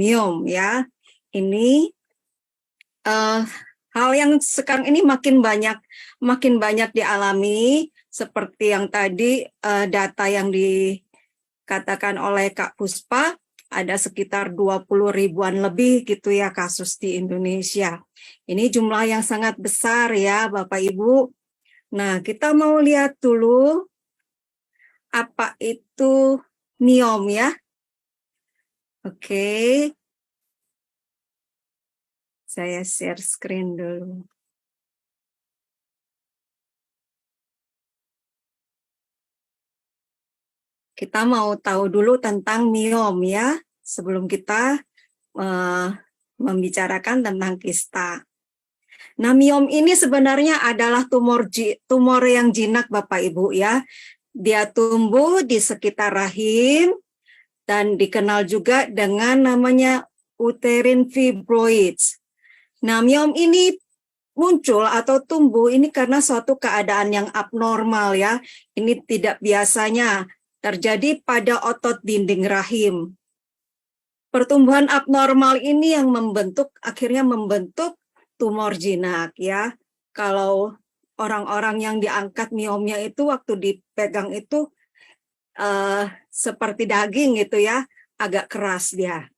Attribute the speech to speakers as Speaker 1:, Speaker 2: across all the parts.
Speaker 1: miom ya. Ini hal yang sekarang ini makin banyak dialami, seperti yang tadi data yang dikatakan oleh Kak Puspa, ada sekitar 20 ribuan lebih gitu ya kasus di Indonesia. Ini jumlah yang sangat besar ya Bapak Ibu. Nah, kita mau lihat dulu apa itu miom ya. Oke. Saya share screen dulu. Kita mau tahu dulu tentang miom ya, sebelum kita membicarakan tentang kista. Nah, miom ini sebenarnya adalah tumor yang jinak Bapak Ibu ya. Dia tumbuh di sekitar rahim dan dikenal juga dengan namanya uterine fibroids. Nah, miom ini muncul atau tumbuh ini karena suatu keadaan yang abnormal ya. Ini tidak biasanya terjadi pada otot dinding rahim. Pertumbuhan abnormal ini yang akhirnya membentuk tumor jinak ya. Kalau orang-orang yang diangkat miomnya itu waktu dipegang itu seperti daging gitu ya, agak keras dia.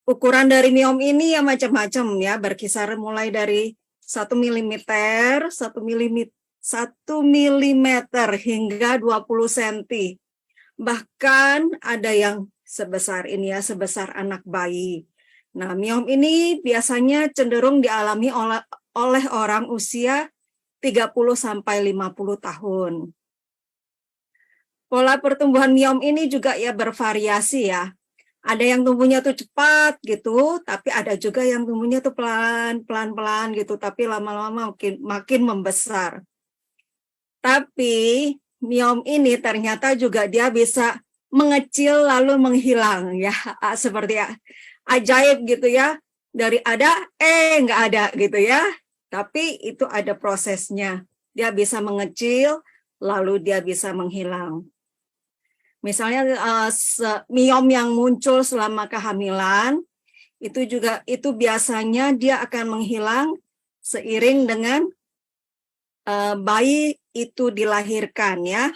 Speaker 1: Ukuran dari miom ini ya macam-macam ya, berkisar mulai dari 1 mm, 1 mm hingga 20 cm. Bahkan ada yang sebesar ini ya, sebesar anak bayi. Nah, miom ini biasanya cenderung dialami oleh orang usia 30-50 tahun. Pola pertumbuhan miom ini juga ya bervariasi ya. Ada yang tumbuhnya tuh cepat gitu, tapi ada juga yang tumbuhnya tuh pelan-pelan gitu, tapi lama-lama makin membesar. Tapi miom ini ternyata juga dia bisa mengecil lalu menghilang ya, seperti ajaib gitu ya, dari ada nggak ada gitu ya, tapi itu ada prosesnya, dia bisa mengecil lalu dia bisa menghilang. Misalnya miom yang muncul selama kehamilan itu biasanya dia akan menghilang seiring dengan bayi itu dilahirkan ya.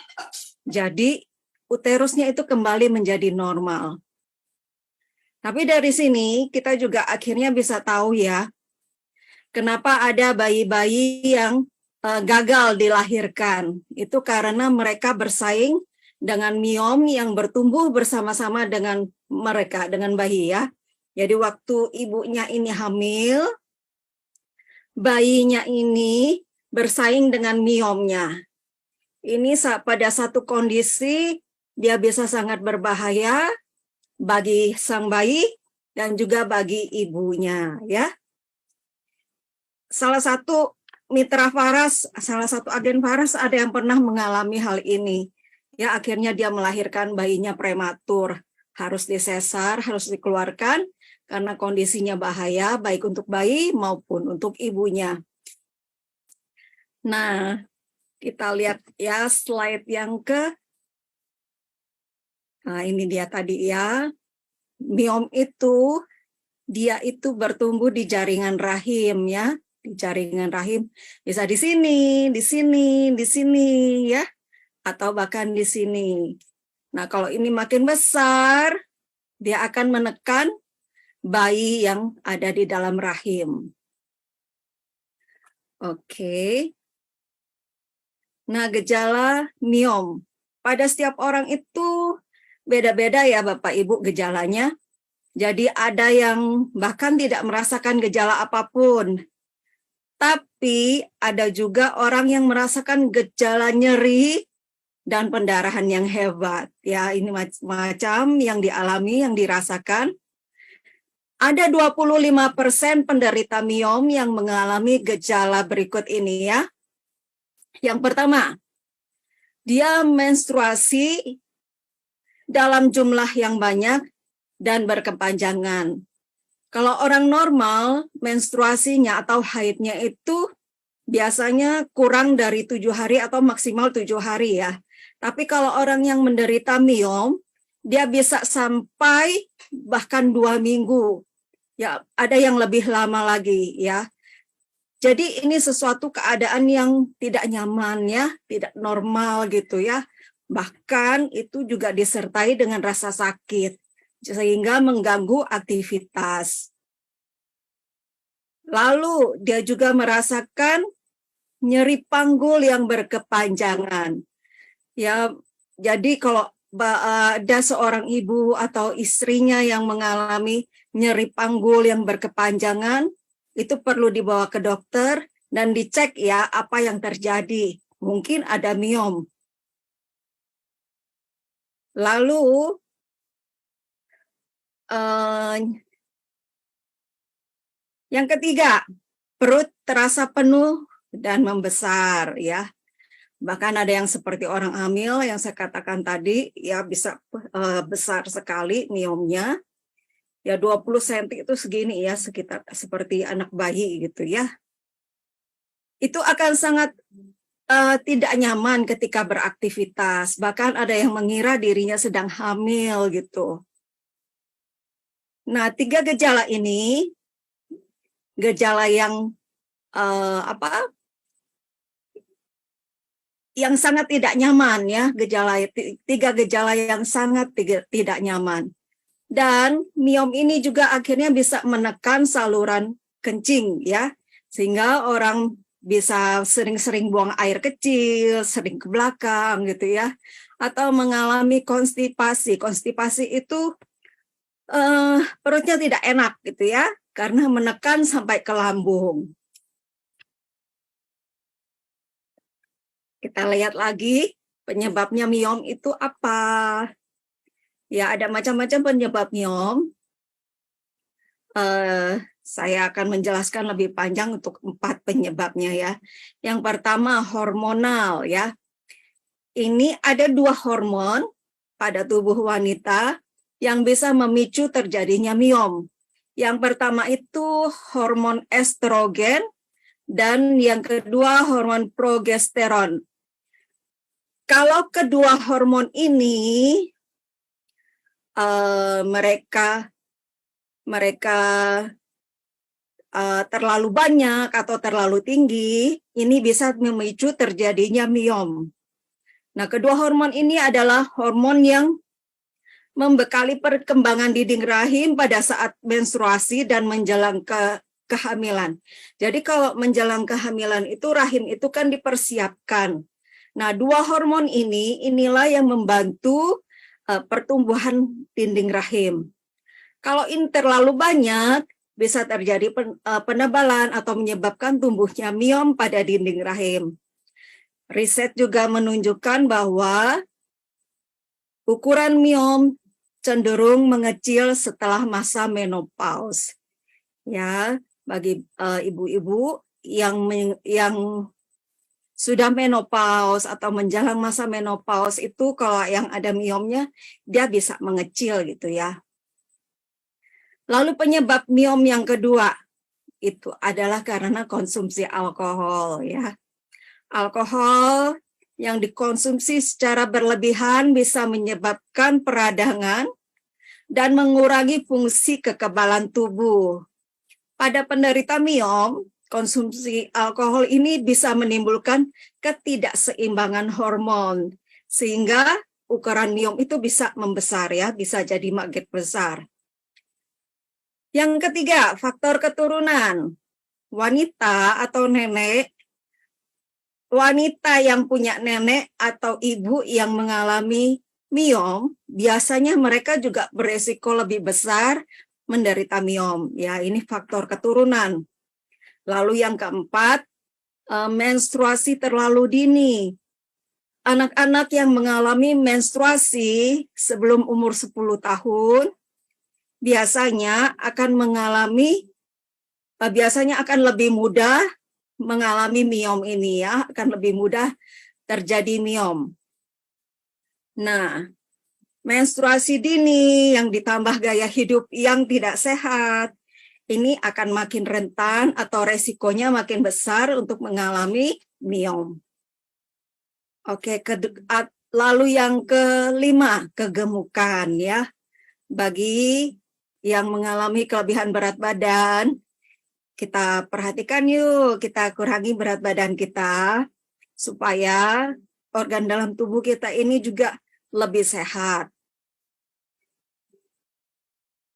Speaker 1: Jadi uterusnya itu kembali menjadi normal. Tapi dari sini kita juga akhirnya bisa tahu ya, kenapa ada bayi-bayi yang gagal dilahirkan. Itu karena mereka bersaing dengan miom yang bertumbuh bersama-sama dengan mereka, dengan bayi ya. Jadi waktu ibunya ini hamil, bayinya ini bersaing dengan miomnya. Ini pada satu kondisi dia bisa sangat berbahaya bagi sang bayi dan juga bagi ibunya ya. Salah satu mitra Faras, salah satu agen Faras ada yang pernah mengalami hal ini. Ya, akhirnya dia melahirkan bayinya prematur, harus disesar, harus dikeluarkan karena kondisinya bahaya baik untuk bayi maupun untuk ibunya. Nah, kita lihat ya slide yang nah ini dia tadi ya. Miom itu dia itu bertumbuh di jaringan rahim ya, di jaringan rahim bisa di sini, di sini, di sini ya, atau bahkan di sini. Nah, kalau ini makin besar, dia akan menekan bayi yang ada di dalam rahim. Oke. Nah, gejala miom. Pada setiap orang itu beda-beda ya Bapak Ibu gejalanya. Jadi ada yang bahkan tidak merasakan gejala apapun. Tapi ada juga orang yang merasakan gejala nyeri dan pendarahan yang hebat. Ya, ini macam yang dialami, yang dirasakan. Ada 25% penderita miom yang mengalami gejala berikut ini ya. Yang pertama, dia menstruasi dalam jumlah yang banyak dan berkepanjangan. Kalau orang normal, menstruasinya atau haidnya itu biasanya kurang dari 7 hari atau maksimal 7 hari ya. Tapi kalau orang yang menderita miom, dia bisa sampai bahkan 2 minggu. Ya, ada yang lebih lama lagi ya. Jadi ini sesuatu keadaan yang tidak nyaman ya, tidak normal gitu ya. Bahkan itu juga disertai dengan rasa sakit sehingga mengganggu aktivitas. Lalu dia juga merasakan nyeri panggul yang berkepanjangan. Ya, jadi kalau ada seorang ibu atau istrinya yang mengalami nyeri panggul yang berkepanjangan, itu perlu dibawa ke dokter dan dicek ya apa yang terjadi. Mungkin ada miom. Lalu yang ketiga, perut terasa penuh dan membesar ya. Bahkan ada yang seperti orang hamil yang saya katakan tadi ya bisa besar sekali miomnya. Ya 20 cm itu segini ya, sekitar seperti anak bayi gitu ya. Itu akan sangat tidak nyaman ketika beraktivitas. Bahkan ada yang mengira dirinya sedang hamil gitu. Nah, 3 gejala ini, gejala yang yang sangat tidak nyaman ya, tiga gejala yang sangat tidak nyaman. Dan miom ini juga akhirnya bisa menekan saluran kencing ya, sehingga orang bisa sering-sering buang air kecil, sering ke belakang gitu ya, atau mengalami konstipasi. Konstipasi itu perutnya tidak enak gitu ya, karena menekan sampai ke lambung. Kita lihat lagi penyebabnya miom itu apa. Ya, ada macam-macam penyebab miom. Saya akan menjelaskan lebih panjang untuk 4 penyebabnya ya. Yang pertama hormonal ya. Ini ada 2 hormon pada tubuh wanita yang bisa memicu terjadinya miom. Yang pertama itu hormon estrogen dan yang kedua hormon progesteron. Kalau kedua hormon ini mereka terlalu banyak atau terlalu tinggi, ini bisa memicu terjadinya miom. Nah, kedua hormon ini adalah hormon yang membekali perkembangan dinding rahim pada saat menstruasi dan menjelang kehamilan. Jadi kalau menjelang kehamilan itu rahim itu kan dipersiapkan. Nah, 2 hormon inilah yang membantu pertumbuhan dinding rahim. Kalau ini terlalu banyak, bisa terjadi penebalan atau menyebabkan tumbuhnya miom pada dinding rahim. Riset juga menunjukkan bahwa ukuran miom cenderung mengecil setelah masa menopause. Ya, bagi ibu-ibu yang sudah menopause atau menjelang masa menopause itu kalau yang ada miomnya dia bisa mengecil gitu ya. Lalu penyebab miom yang kedua itu adalah karena konsumsi alkohol ya. Alkohol yang dikonsumsi secara berlebihan bisa menyebabkan peradangan dan mengurangi fungsi kekebalan tubuh. Pada penderita miom, konsumsi alkohol ini bisa menimbulkan ketidakseimbangan hormon, sehingga ukuran miom itu bisa membesar ya, bisa jadi makin besar. Yang ketiga, faktor keturunan. Wanita atau nenek, wanita yang punya nenek atau ibu yang mengalami miom, biasanya mereka juga beresiko lebih besar menderita miom. Ya, ini faktor keturunan. Lalu yang keempat, menstruasi terlalu dini. Anak-anak yang mengalami menstruasi sebelum umur 10 tahun biasanya akan lebih mudah mengalami miom ini ya, akan lebih mudah terjadi miom. Nah, menstruasi dini yang ditambah gaya hidup yang tidak sehat, ini akan makin rentan atau resikonya makin besar untuk mengalami miom. Oke, lalu yang kelima, kegemukan ya. Bagi yang mengalami kelebihan berat badan, kita perhatikan yuk, kita kurangi berat badan kita supaya organ dalam tubuh kita ini juga lebih sehat.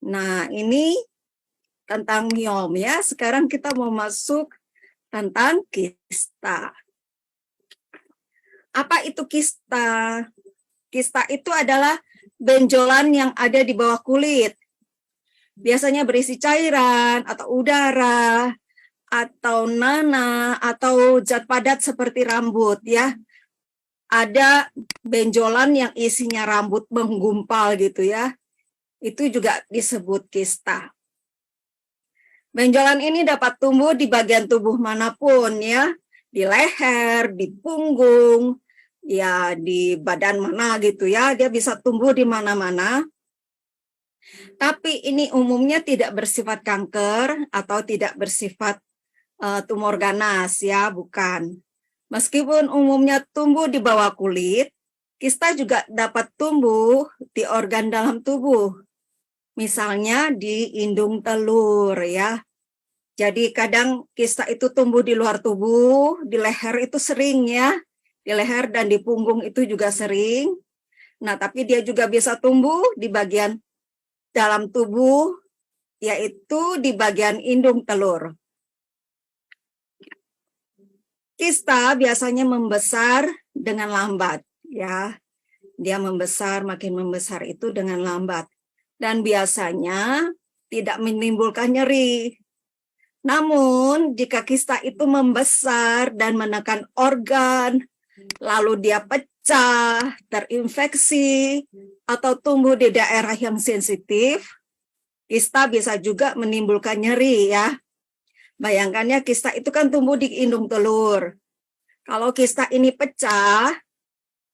Speaker 1: Nah, ini tentang miom ya. Sekarang kita mau masuk tentang kista. Apa itu kista? Kista itu adalah benjolan yang ada di bawah kulit. Biasanya berisi cairan atau udara atau nanah atau zat padat seperti rambut ya. Ada benjolan yang isinya rambut menggumpal gitu ya. Itu juga disebut kista. Benjolan ini dapat tumbuh di bagian tubuh manapun ya, di leher, di punggung, ya di badan mana gitu ya, dia bisa tumbuh di mana-mana. Tapi ini umumnya tidak bersifat kanker atau tidak bersifat tumor ganas ya, bukan. Meskipun umumnya tumbuh di bawah kulit, kista juga dapat tumbuh di organ dalam tubuh. Misalnya di indung telur ya. Jadi kadang kista itu tumbuh di luar tubuh, di leher itu sering ya. Di leher dan di punggung itu juga sering. Nah, tapi dia juga bisa tumbuh di bagian dalam tubuh, yaitu di bagian indung telur. Kista biasanya membesar dengan lambat, ya. Dia membesar, makin membesar itu dengan lambat. Dan biasanya tidak menimbulkan nyeri. Namun, jika kista itu membesar dan menekan organ, lalu dia pecah, terinfeksi, atau tumbuh di daerah yang sensitif, kista bisa juga menimbulkan nyeri ya. Bayangkan ya, kista itu kan tumbuh di indung telur. Kalau kista ini pecah,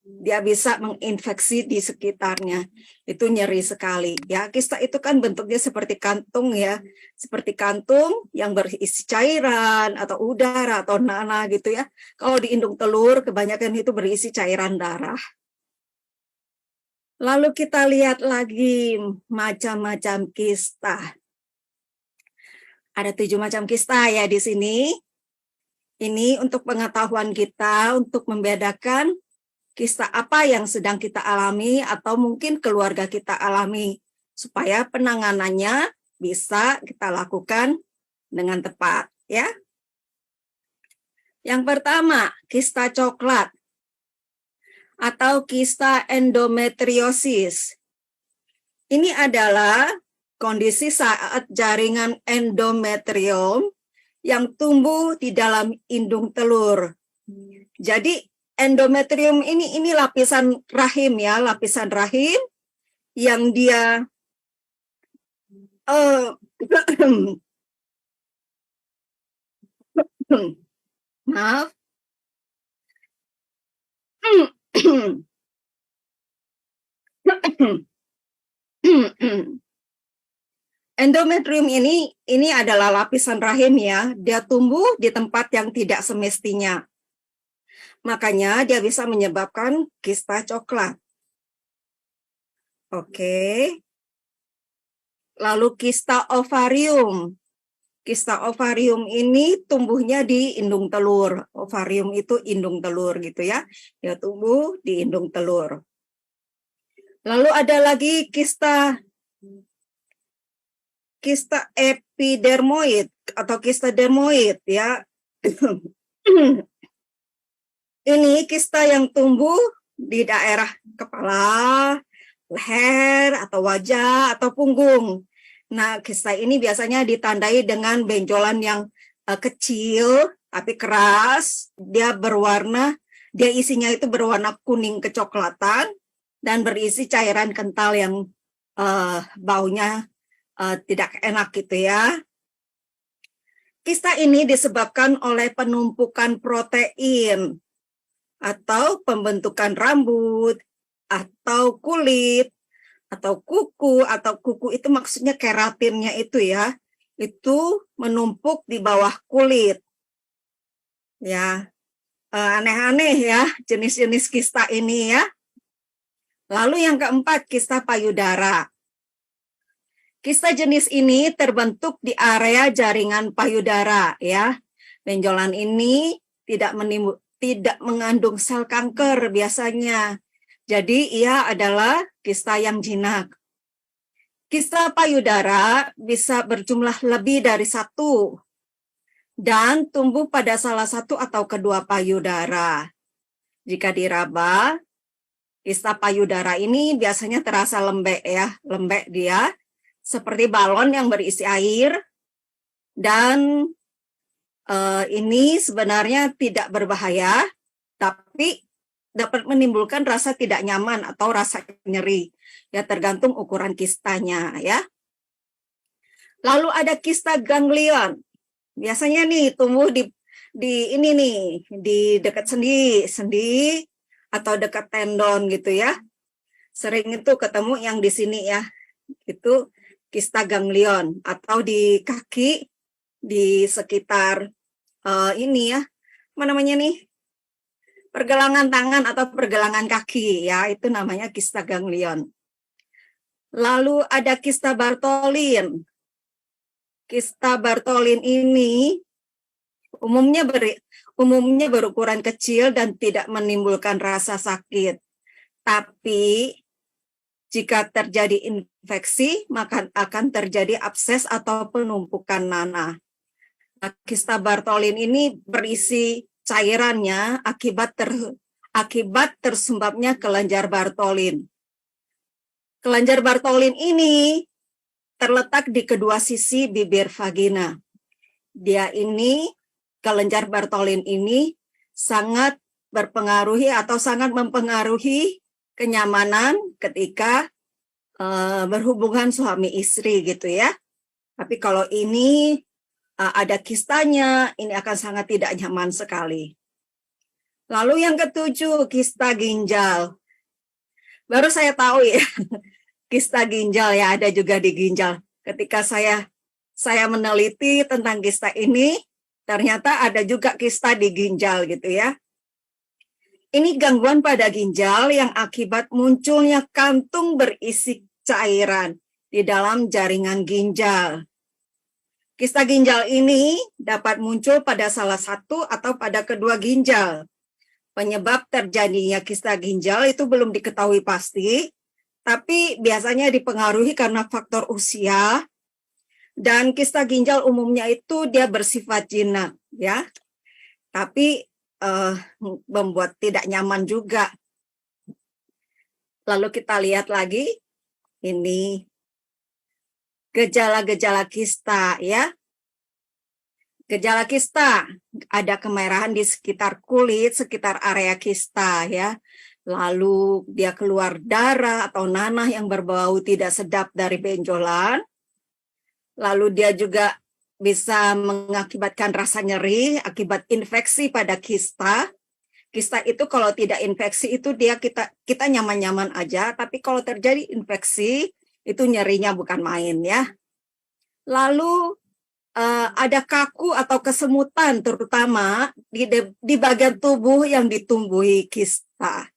Speaker 1: dia bisa menginfeksi di sekitarnya. Itu nyeri sekali ya. Kista itu kan bentuknya seperti kantung ya, seperti kantung yang berisi cairan atau udara atau nanah gitu ya. Kalau di indung telur kebanyakan itu berisi cairan darah. Lalu kita lihat lagi macam-macam kista. Ada 7 macam kista ya di sini. Ini untuk pengetahuan kita untuk membedakan kista apa yang sedang kita alami atau mungkin keluarga kita alami supaya penanganannya bisa kita lakukan dengan tepat ya. Yang pertama, kista coklat atau kista endometriosis. Ini adalah kondisi saat jaringan endometrium yang tumbuh di dalam indung telur. Jadi endometrium ini lapisan rahim ya, lapisan rahim yang dia maaf. Endometrium ini adalah lapisan rahim ya, dia tumbuh di tempat yang tidak semestinya. Makanya dia bisa menyebabkan kista coklat. Oke. Lalu kista ovarium. Kista ovarium ini tumbuhnya di indung telur. Ovarium itu indung telur gitu ya. Dia tumbuh di indung telur. Lalu ada lagi kista epidermoid atau kista dermoid ya. Ini kista yang tumbuh di daerah kepala, leher, atau wajah, atau punggung. Nah, kista ini biasanya ditandai dengan benjolan yang kecil, tapi keras. Dia isinya itu berwarna kuning kecoklatan, dan berisi cairan kental yang baunya tidak enak gitu ya. Kista ini disebabkan oleh penumpukan protein, atau pembentukan rambut, atau kulit, atau kuku itu maksudnya keratinnya itu ya, itu menumpuk di bawah kulit. Ya, aneh-aneh ya jenis-jenis kista ini ya. Lalu yang keempat, kista payudara. Kista jenis ini terbentuk di area jaringan payudara ya. Benjolan ini tidak mengandung sel kanker biasanya. Jadi ia adalah kista yang jinak. Kista payudara bisa berjumlah lebih dari satu dan tumbuh pada salah satu atau kedua payudara. Jika diraba, kista payudara ini biasanya terasa lembek ya, lembek dia seperti balon yang berisi air, dan ini sebenarnya tidak berbahaya, tapi dapat menimbulkan rasa tidak nyaman atau rasa nyeri, ya tergantung ukuran kistanya ya. Lalu ada kista ganglion, biasanya nih tumbuh di ini nih, di dekat sendi atau dekat tendon gitu ya. Sering itu ketemu yang di sini ya, itu kista ganglion, atau di kaki di sekitar ini ya, apa namanya nih, pergelangan tangan atau pergelangan kaki ya, itu namanya kista ganglion. Lalu ada kista Bartholin. Kista Bartholin ini umumnya berukuran kecil dan tidak menimbulkan rasa sakit. Tapi jika terjadi infeksi, maka akan terjadi abses atau penumpukan nanah. Nah, kista Bartholin ini berisi cairannya akibat tersumbatnya kelenjar Bartholin. Kelenjar Bartholin ini terletak di kedua sisi bibir vagina. Kelenjar Bartholin ini sangat mempengaruhi kenyamanan ketika berhubungan suami istri gitu ya. Tapi kalau ini ada kistanya, ini akan sangat tidak nyaman sekali. Lalu yang ketujuh, kista ginjal. Baru saya tahu ya, kista ginjal ya, ada juga di ginjal. Ketika saya meneliti tentang kista ini, ternyata ada juga kista di ginjal gitu ya. Ini gangguan pada ginjal yang akibat munculnya kantung berisi cairan di dalam jaringan ginjal. Kista ginjal ini dapat muncul pada salah satu atau pada kedua ginjal. Penyebab terjadinya kista ginjal itu belum diketahui pasti, tapi biasanya dipengaruhi karena faktor usia, dan kista ginjal umumnya itu dia bersifat jinak ya. Tapi membuat tidak nyaman juga. Lalu kita lihat lagi, ini gejala-gejala kista ya. Gejala kista, ada kemerahan di sekitar kulit, sekitar area kista ya. Lalu dia keluar darah atau nanah yang berbau tidak sedap dari benjolan. Lalu dia juga bisa mengakibatkan rasa nyeri akibat infeksi pada kista. Kista itu kalau tidak infeksi itu kita nyaman-nyaman aja, tapi kalau terjadi infeksi itu nyerinya bukan main ya. Lalu ada kaku atau kesemutan terutama di bagian tubuh yang ditumbuhi kista.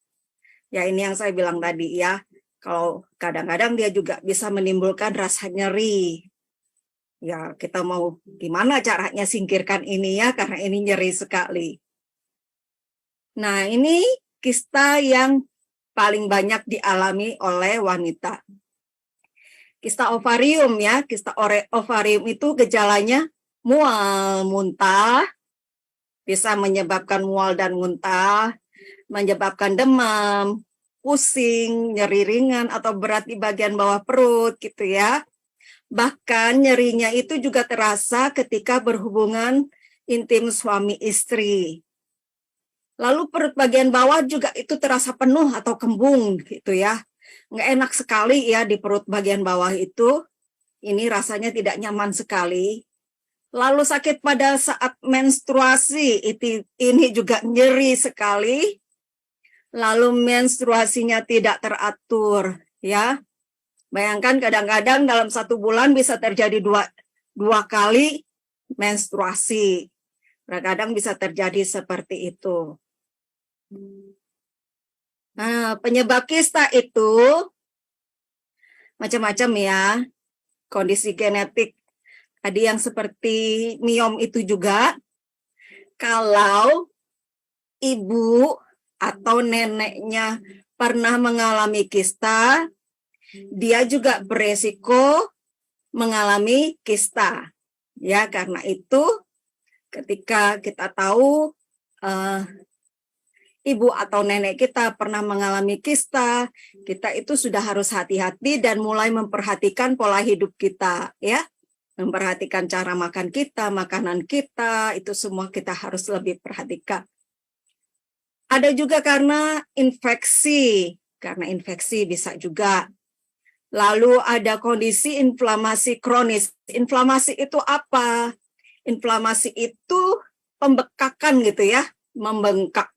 Speaker 1: Ya ini yang saya bilang tadi ya. Kalau kadang-kadang dia juga bisa menimbulkan rasa nyeri. Ya, kita mau gimana caranya singkirkan ini ya, karena ini nyeri sekali. Nah, ini kista yang paling banyak dialami oleh wanita. Kista ovarium ya, kista ovarium itu gejalanya mual, muntah, bisa menyebabkan mual dan muntah, menyebabkan demam, pusing, nyeri ringan atau berat di bagian bawah perut gitu ya. Bahkan nyerinya itu juga terasa ketika berhubungan intim suami istri. Lalu perut bagian bawah juga itu terasa penuh atau kembung gitu ya. Nggak enak sekali ya di perut bagian bawah itu. Ini rasanya tidak nyaman sekali. Lalu sakit pada saat menstruasi, ini juga nyeri sekali. Lalu menstruasinya tidak teratur ya. Bayangkan kadang-kadang dalam 1 bulan bisa terjadi dua kali menstruasi. Kadang bisa terjadi seperti itu. Nah, penyebab kista itu macam-macam ya. kondisi genetik tadi yang seperti miom itu juga, kalau ibu atau neneknya pernah mengalami kista, dia juga beresiko mengalami kista. Ya, karena itu ketika kita tahu ibu atau nenek kita pernah mengalami kista, kita itu sudah harus hati-hati dan mulai memperhatikan pola hidup kita, ya. Memperhatikan cara makan kita, makanan kita, itu semua kita harus lebih perhatikan. Ada juga karena infeksi bisa juga. Lalu ada kondisi inflamasi kronis. Inflamasi itu apa? Inflamasi itu pembekakan gitu ya, membengkak.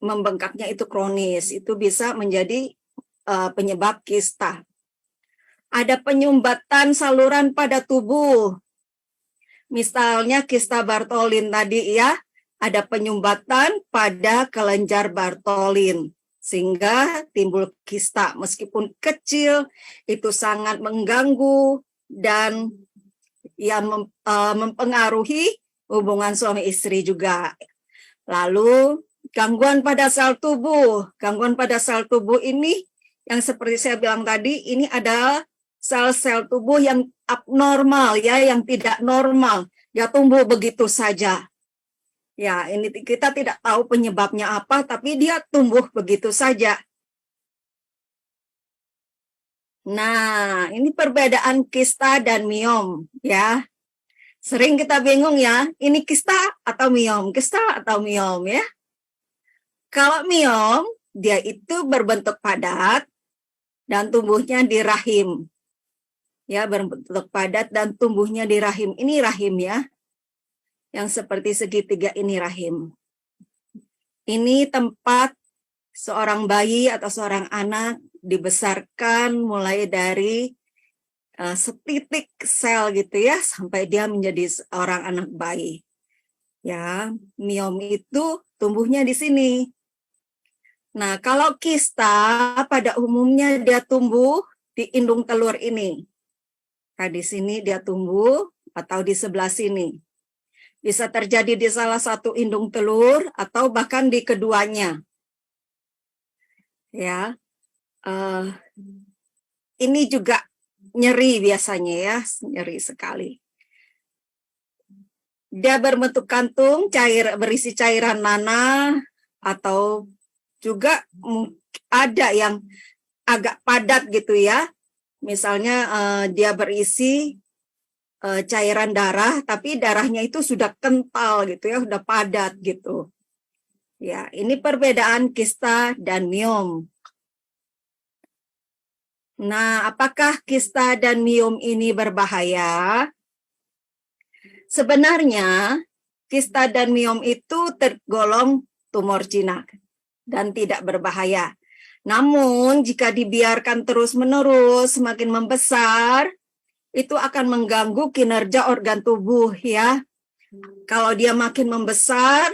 Speaker 1: Membengkaknya itu kronis, itu bisa menjadi penyebab kista. Ada penyumbatan saluran pada tubuh. Misalnya kista Bartholin tadi ya, ada penyumbatan pada kelenjar Bartholin sehingga timbul kista. Meskipun kecil, itu sangat mengganggu dan ya mempengaruhi hubungan suami istri juga. Lalu gangguan pada sel tubuh. Gangguan pada sel tubuh ini yang seperti saya bilang tadi, ini adalah sel-sel tubuh yang abnormal ya, yang tidak normal. Ya tumbuh begitu saja. Ya, ini kita tidak tahu penyebabnya apa, tapi dia tumbuh begitu saja. Nah, ini perbedaan kista dan miom ya. Sering kita bingung ya, ini kista atau miom ya. Kalau miom, dia itu berbentuk padat dan tumbuhnya di rahim. Ya, berbentuk padat dan tumbuhnya di rahim. Ini rahim ya. Yang seperti segitiga ini rahim. Ini tempat seorang bayi atau seorang anak dibesarkan mulai dari setitik sel gitu ya, sampai dia menjadi seorang anak bayi. Ya, miom itu tumbuhnya di sini. Nah, kalau kista pada umumnya dia tumbuh di indung telur ini. Nah, di sini dia tumbuh atau di sebelah sini. Bisa terjadi di salah satu indung telur atau bahkan di keduanya. Ya, ini juga nyeri biasanya ya, nyeri sekali. Dia berbentuk kantung, berisi cairan nanah, atau juga ada yang agak padat gitu ya. Misalnya dia berisi cairan darah, tapi darahnya itu sudah kental gitu ya, sudah padat gitu. Ya, ini perbedaan kista dan miom. Nah, apakah kista dan miom ini berbahaya? Sebenarnya, kista dan miom itu tergolong tumor jinak dan tidak berbahaya. Namun, jika dibiarkan terus-menerus semakin membesar, itu akan mengganggu kinerja organ tubuh ya. Kalau dia makin membesar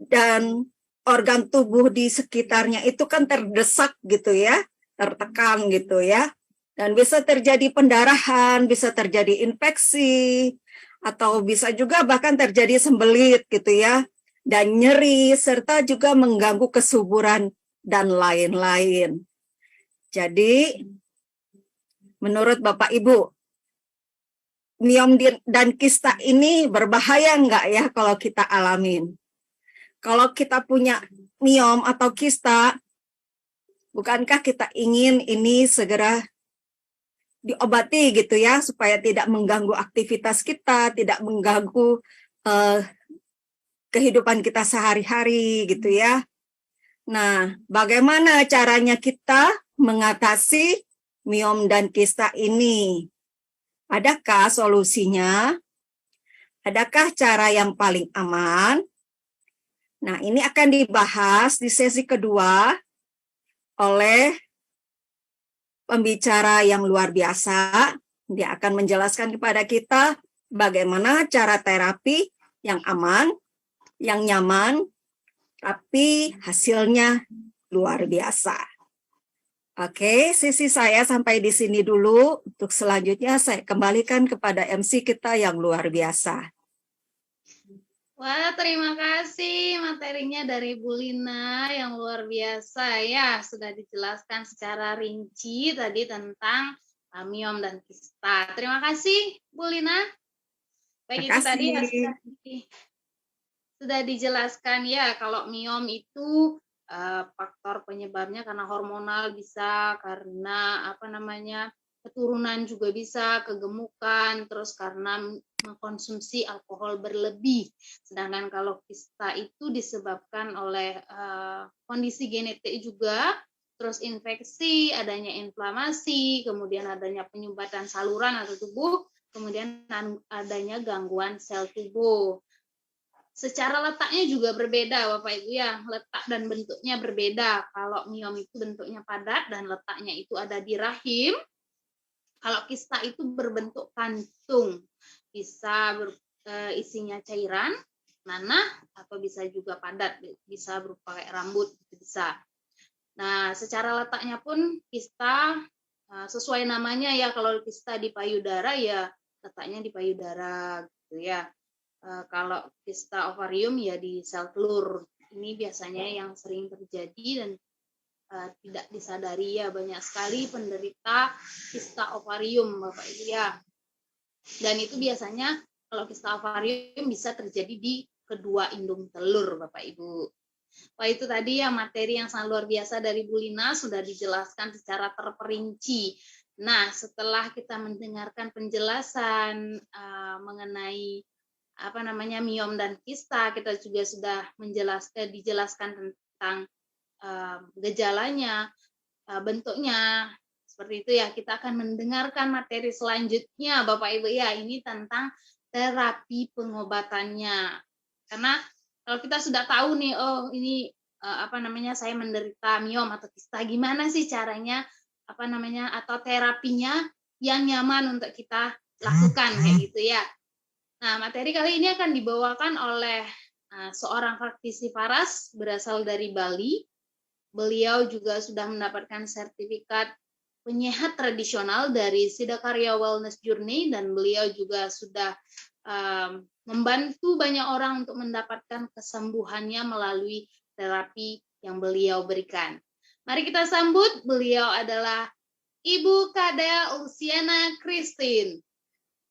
Speaker 1: dan organ tubuh di sekitarnya itu kan terdesak gitu ya, tertekan gitu ya. Dan bisa terjadi pendarahan, bisa terjadi infeksi, atau bisa juga bahkan terjadi sembelit gitu ya. Dan nyeri, serta juga mengganggu kesuburan dan lain-lain. Jadi, menurut Bapak Ibu, miom dan kista ini berbahaya enggak ya kalau kita alamin? Kalau kita punya miom atau kista, bukankah kita ingin ini segera diobati gitu ya, supaya tidak mengganggu aktivitas kita, tidak mengganggu kehidupan kita sehari-hari gitu ya. Nah, bagaimana caranya kita mengatasi miom dan kista ini? Adakah solusinya? Adakah cara yang paling aman? Nah, ini akan dibahas di sesi kedua oleh pembicara yang luar biasa. Dia akan menjelaskan kepada kita bagaimana cara terapi yang aman, yang nyaman, tapi hasilnya luar biasa. Oke, sisi saya sampai di sini dulu. Untuk selanjutnya saya kembalikan kepada MC kita yang luar biasa.
Speaker 2: Wah, terima kasih materinya dari Bu Lina yang luar biasa ya. Sudah dijelaskan secara rinci tadi tentang miom dan kista. Terima kasih Bu Lina.
Speaker 1: Terima
Speaker 2: Baik, itu tadi ya
Speaker 1: kasih.
Speaker 2: sudah dijelaskan ya kalau miom itu faktor penyebabnya karena hormonal, bisa karena apa namanya keturunan, juga bisa kegemukan, terus karena mengkonsumsi alkohol berlebih. Sedangkan kalau kista itu disebabkan oleh kondisi genetik juga, terus infeksi, adanya inflamasi, kemudian adanya penyumbatan saluran atau tubuh, kemudian adanya gangguan sel tubuh. Secara letaknya juga berbeda Bapak Ibu ya, letak dan bentuknya berbeda. Kalau miom itu bentuknya padat dan letaknya itu ada di rahim. Kalau kista itu berbentuk kantung, bisa isinya cairan, nanah, atau bisa juga padat, bisa berupa kayak rambut, bisa. Nah, secara letaknya pun kista sesuai namanya ya, kalau kista di payudara ya letaknya di payudara gitu ya. Kalau kista ovarium ya di sel telur. Ini biasanya yang sering terjadi dan tidak disadari ya, banyak sekali penderita kista ovarium Bapak Ibu ya. Dan itu biasanya kalau kista ovarium bisa terjadi di kedua indung telur Bapak Ibu. Wah, itu tadi ya materi yang sangat luar biasa dari Bu Lina, sudah dijelaskan secara terperinci. Nah, setelah kita mendengarkan penjelasan mengenai apa namanya miom dan kista, kita juga sudah dijelaskan tentang gejalanya, bentuknya, seperti itu ya. Kita akan mendengarkan materi selanjutnya Bapak Ibu ya, ini tentang terapi pengobatannya. Karena kalau kita sudah tahu nih, oh ini apa namanya, saya menderita miom atau kista, gimana sih caranya apa namanya atau terapinya yang nyaman untuk kita lakukan kayak gitu ya. Nah, materi kali ini akan dibawakan oleh seorang praktisi Faras berasal dari Bali. Beliau juga sudah mendapatkan sertifikat penyehat tradisional dari Siddhakarya Wellness Journey, dan beliau juga sudah membantu banyak orang untuk mendapatkan kesembuhannya melalui terapi yang beliau berikan. Mari kita sambut, beliau adalah Ibu Kadea Ulsiana Christine.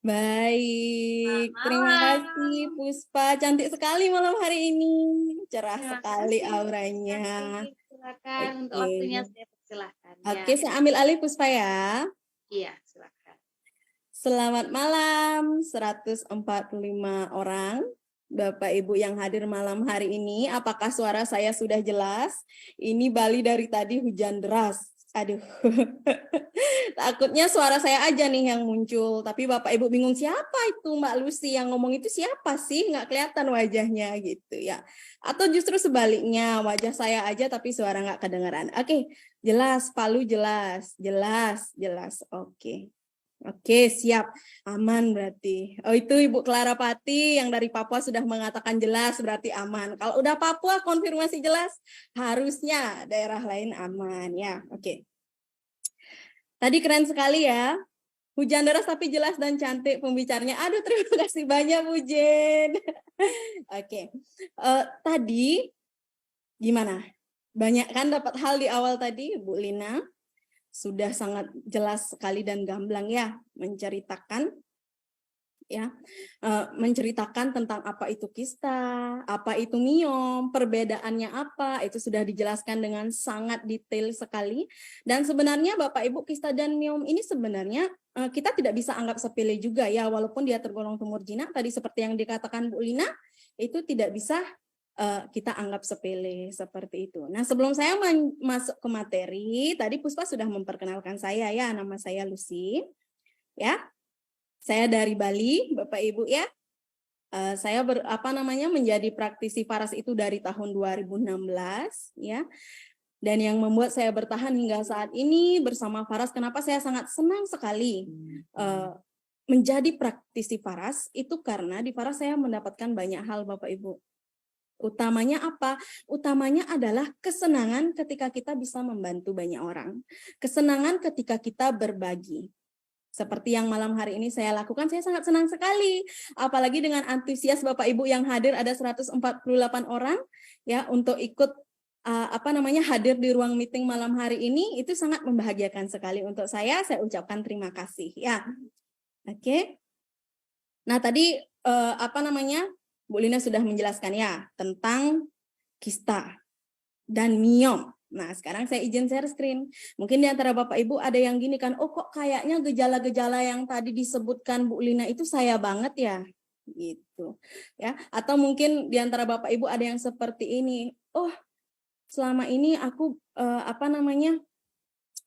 Speaker 3: Baik, terima kasih Puspa. Cantik sekali malam hari ini. Cerah sekali auranya.
Speaker 2: Silakan untuk
Speaker 3: Oke.
Speaker 2: waktunya, saya persilahkan.
Speaker 3: Oke, saya ambil alih Puspa ya.
Speaker 2: Iya, silakan.
Speaker 3: Selamat malam 145 orang. Bapak Ibu yang hadir malam hari ini, apakah suara saya sudah jelas? Ini Bali dari tadi hujan deras. Aduh, takutnya suara saya aja nih yang muncul. Tapi Bapak Ibu bingung siapa itu Mbak Lucy yang ngomong itu siapa sih? Nggak kelihatan wajahnya gitu ya. Atau justru sebaliknya, wajah saya aja tapi suara nggak kedengaran. Oke, jelas, Palu jelas, jelas. Oke, siap. Aman berarti. Oh, itu Ibu Clara Pati yang dari Papua sudah mengatakan jelas, berarti aman. Kalau udah Papua konfirmasi jelas, harusnya daerah lain aman ya. Oke. Tadi keren sekali ya. Hujan deras tapi jelas dan cantik pembicaranya. Aduh, terima kasih banyak Bu Jen. Oke. Tadi gimana? Banyak kan dapat hal di awal tadi, Bu Lina? Sudah sangat jelas sekali dan gamblang ya menceritakan tentang apa itu kista, apa itu miom, perbedaannya apa, itu sudah dijelaskan dengan sangat detail sekali. Dan sebenarnya Bapak Ibu, kista dan miom ini sebenarnya kita tidak bisa anggap sepele juga ya, walaupun dia tergolong tumor jinak tadi seperti yang dikatakan Bu Lina, itu tidak bisa kita anggap sepele seperti itu. Nah, sebelum saya masuk ke materi, tadi Puspa sudah memperkenalkan saya ya, nama saya Lucy. Ya. Saya dari Bali, Bapak Ibu ya. Saya menjadi praktisi Faras itu dari tahun 2016 ya. Dan yang membuat saya bertahan hingga saat ini bersama Faras, kenapa saya sangat senang sekali menjadi praktisi Faras itu karena di Faras saya mendapatkan banyak hal Bapak Ibu. Utamanya apa? Utamanya adalah kesenangan ketika kita bisa membantu banyak orang. Kesenangan ketika kita berbagi. Seperti yang malam hari ini saya lakukan, saya sangat senang sekali. Apalagi dengan antusias Bapak Ibu yang hadir ada 148 orang ya untuk ikut hadir di ruang meeting malam hari ini, itu sangat membahagiakan sekali untuk saya. Saya ucapkan terima kasih ya. Oke. Nah, tadi Bu Lina sudah menjelaskan ya tentang kista dan miom. Nah, sekarang saya izin share screen. Mungkin di antara Bapak Ibu ada yang gini kan, oh kok kayaknya gejala-gejala yang tadi disebutkan Bu Lina itu saya banget ya, gitu. Ya, atau mungkin di antara Bapak Ibu ada yang seperti ini. Oh, selama ini aku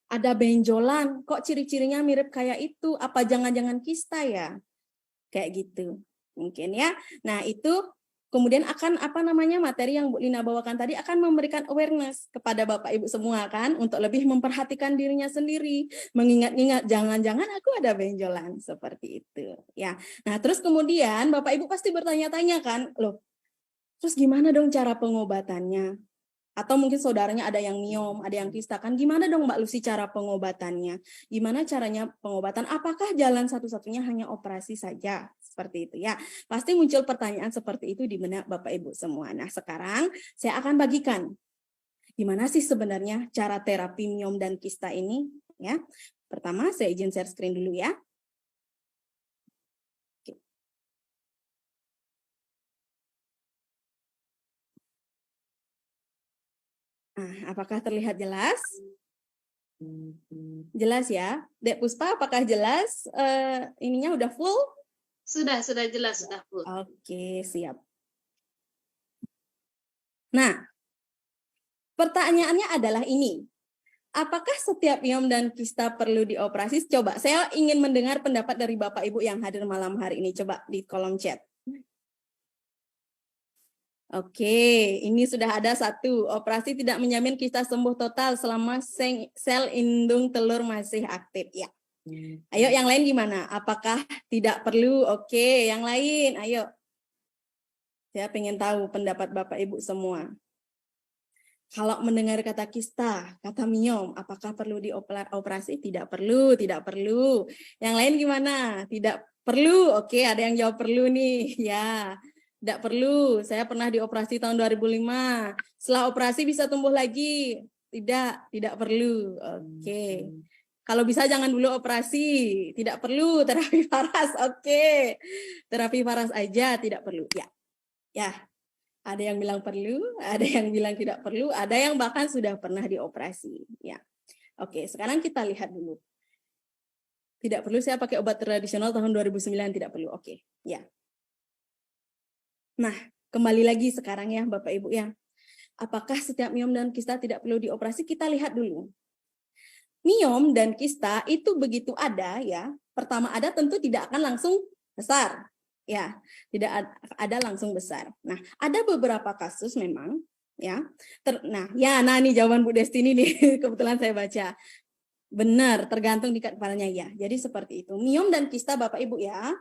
Speaker 3: ada benjolan, kok ciri-cirinya mirip kayak itu? Apa jangan-jangan kista ya? Kayak gitu. Mungkin ya. Nah, itu kemudian akan materi yang Bu Lina bawakan tadi akan memberikan awareness kepada Bapak Ibu semua kan untuk lebih memperhatikan dirinya sendiri, mengingat-ingat jangan-jangan aku ada benjolan seperti itu ya. Nah, terus kemudian Bapak Ibu pasti bertanya-tanya kan, loh, terus gimana dong cara pengobatannya? Atau mungkin saudaranya ada yang miom, ada yang kista kan, gimana dong Mbak Lucy cara pengobatannya? Gimana caranya pengobatan? Apakah jalan satu-satunya hanya operasi saja? Seperti itu ya. Pasti muncul pertanyaan seperti itu di benak Bapak Ibu semua. Nah, sekarang saya akan bagikan gimana sih sebenarnya cara terapi miom dan kista ini ya. Pertama, saya izin share screen dulu ya. Nah, apakah terlihat jelas? Jelas ya. Dek Puspa, apakah jelas ininya udah full?
Speaker 2: Sudah jelas, sudah full.
Speaker 3: Oke, siap. Nah, pertanyaannya adalah ini. Apakah setiap miom dan kista perlu dioperasi? Coba, saya ingin mendengar pendapat dari Bapak Ibu yang hadir malam hari ini. Coba di kolom chat. Oke, ini sudah ada satu. Operasi tidak menjamin kista sembuh total selama sel indung telur masih aktif. Ya. Ayo yang lain gimana? Apakah tidak perlu? Oke, yang lain ayo. Saya ingin tahu pendapat Bapak Ibu semua. Kalau mendengar kata kista, kata miom, apakah perlu dioperasi? Tidak perlu, tidak perlu. Yang lain gimana? Tidak perlu. Oke, ada yang jawab perlu nih. Ya. Tidak perlu, saya pernah dioperasi tahun 2005. Setelah operasi bisa tumbuh lagi. Tidak perlu. Oke. Kalau bisa jangan dulu operasi. Tidak perlu terapi paras. Oke. Terapi paras aja tidak perlu. Ya. Ya. Ada yang bilang perlu, ada yang bilang tidak perlu, ada yang bahkan sudah pernah dioperasi. Ya. Oke, sekarang kita lihat dulu. Tidak perlu saya pakai obat tradisional tahun 2009, tidak perlu. Oke. Ya. Nah, kembali lagi sekarang ya Bapak Ibu ya. Apakah setiap miom dan kista tidak perlu dioperasi? Kita lihat dulu. Miom dan kista itu begitu ada ya. Pertama ada tentu tidak akan langsung besar. Ya, tidak ada langsung besar. Nah, ada beberapa kasus memang ya. Nah, ini jawaban Bu Destini nih. Kebetulan saya baca. Benar, tergantung tingkat kepalanya ya. Jadi seperti itu. Miom dan kista Bapak Ibu ya.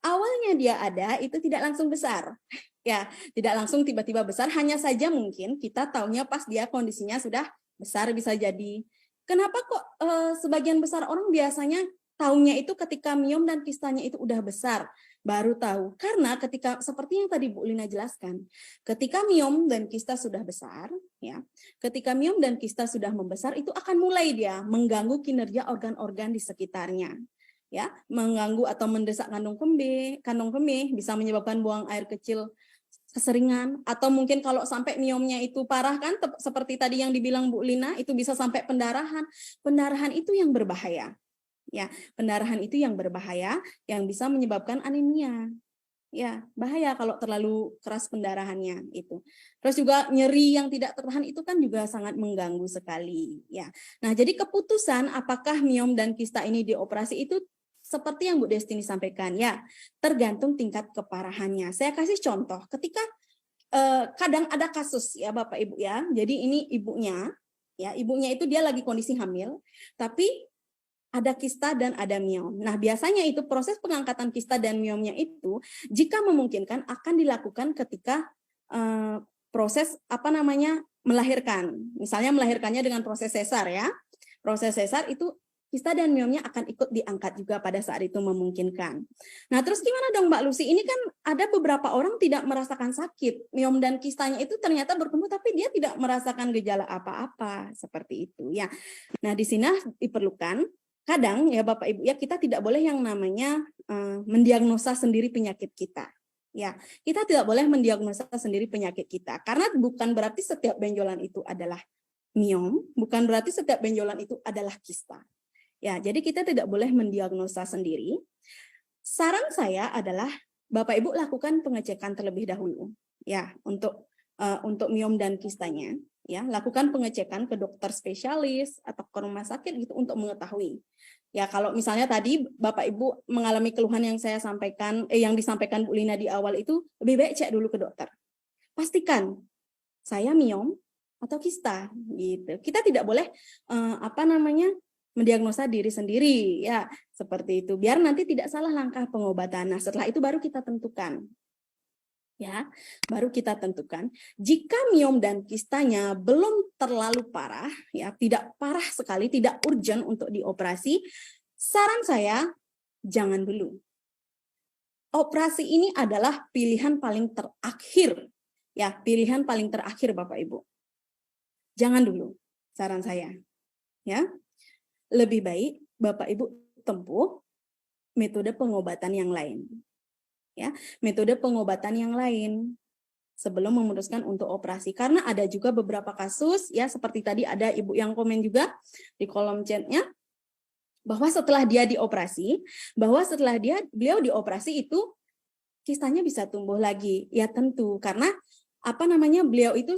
Speaker 3: Awalnya dia ada itu tidak langsung besar. Ya, tidak langsung tiba-tiba besar, hanya saja mungkin kita taunya pas dia kondisinya sudah besar bisa jadi. Kenapa kok sebagian besar orang biasanya taunya itu ketika miom dan kistanya itu udah besar, baru tahu. Karena ketika seperti yang tadi Bu Lina jelaskan, ketika miom dan kista sudah besar, ya, ketika miom dan kista sudah membesar itu akan mulai dia mengganggu kinerja organ-organ di sekitarnya. Ya, mengganggu atau mendesak kandung kemih, bisa menyebabkan buang air kecil keseringan, atau mungkin kalau sampai miomnya itu parah kan seperti tadi yang dibilang Bu Lina itu bisa sampai pendarahan. Pendarahan itu yang berbahaya. Ya, pendarahan itu yang berbahaya yang bisa menyebabkan anemia. Ya, bahaya kalau terlalu keras pendarahannya itu. Terus juga nyeri yang tidak tertahan itu kan juga sangat mengganggu sekali, ya. Nah, jadi keputusan apakah miom dan kista ini dioperasi itu seperti yang Bu Destini sampaikan ya, tergantung tingkat keparahannya. Saya kasih contoh, ketika kadang ada kasus ya Bapak Ibu ya. Jadi ini ibunya, ya ibunya itu dia lagi kondisi hamil, tapi ada kista dan ada miom. Nah biasanya itu proses pengangkatan kista dan miomnya itu jika memungkinkan akan dilakukan ketika proses melahirkan. Misalnya melahirkannya dengan proses sesar ya. Proses sesar itu kista dan miomnya akan ikut diangkat juga pada saat itu memungkinkan. Nah, terus gimana dong Mbak Lucy? Ini kan ada beberapa orang tidak merasakan sakit. Miom dan kistanya itu ternyata bertumbuh tapi dia tidak merasakan gejala apa-apa seperti itu ya. Nah, di sini diperlukan kadang ya Bapak Ibu ya, kita tidak boleh yang namanya mendiagnosa sendiri penyakit kita. Ya, kita tidak boleh mendiagnosa sendiri penyakit kita karena bukan berarti setiap benjolan itu adalah miom, bukan berarti setiap benjolan itu adalah kista. Ya, jadi kita tidak boleh mendiagnosa sendiri. Saran saya adalah Bapak Ibu lakukan pengecekan terlebih dahulu. Ya, untuk miom dan kistanya, ya, lakukan pengecekan ke dokter spesialis atau ke rumah sakit gitu untuk mengetahui. Ya, kalau misalnya tadi Bapak Ibu mengalami keluhan yang saya sampaikan, yang disampaikan Bu Lina di awal itu, lebih baik cek dulu ke dokter. Pastikan saya miom atau kista gitu. Kita tidak boleh mendiagnosa diri sendiri ya, seperti itu. Biar nanti tidak salah langkah pengobatan. Nah, setelah itu baru kita tentukan. Ya, baru kita tentukan jika miom dan kistanya belum terlalu parah ya, tidak parah sekali, tidak urgent untuk dioperasi, saran saya jangan dulu. Operasi ini adalah pilihan paling terakhir ya, pilihan paling terakhir Bapak Ibu. Jangan dulu, saran saya. Ya. Lebih baik Bapak Ibu tempuh metode pengobatan yang lain. Ya, metode pengobatan yang lain sebelum memutuskan untuk operasi, karena ada juga beberapa kasus ya, seperti tadi ada ibu yang komen juga di kolom chatnya bahwa setelah beliau dioperasi itu kistanya bisa tumbuh lagi. Ya tentu karena beliau itu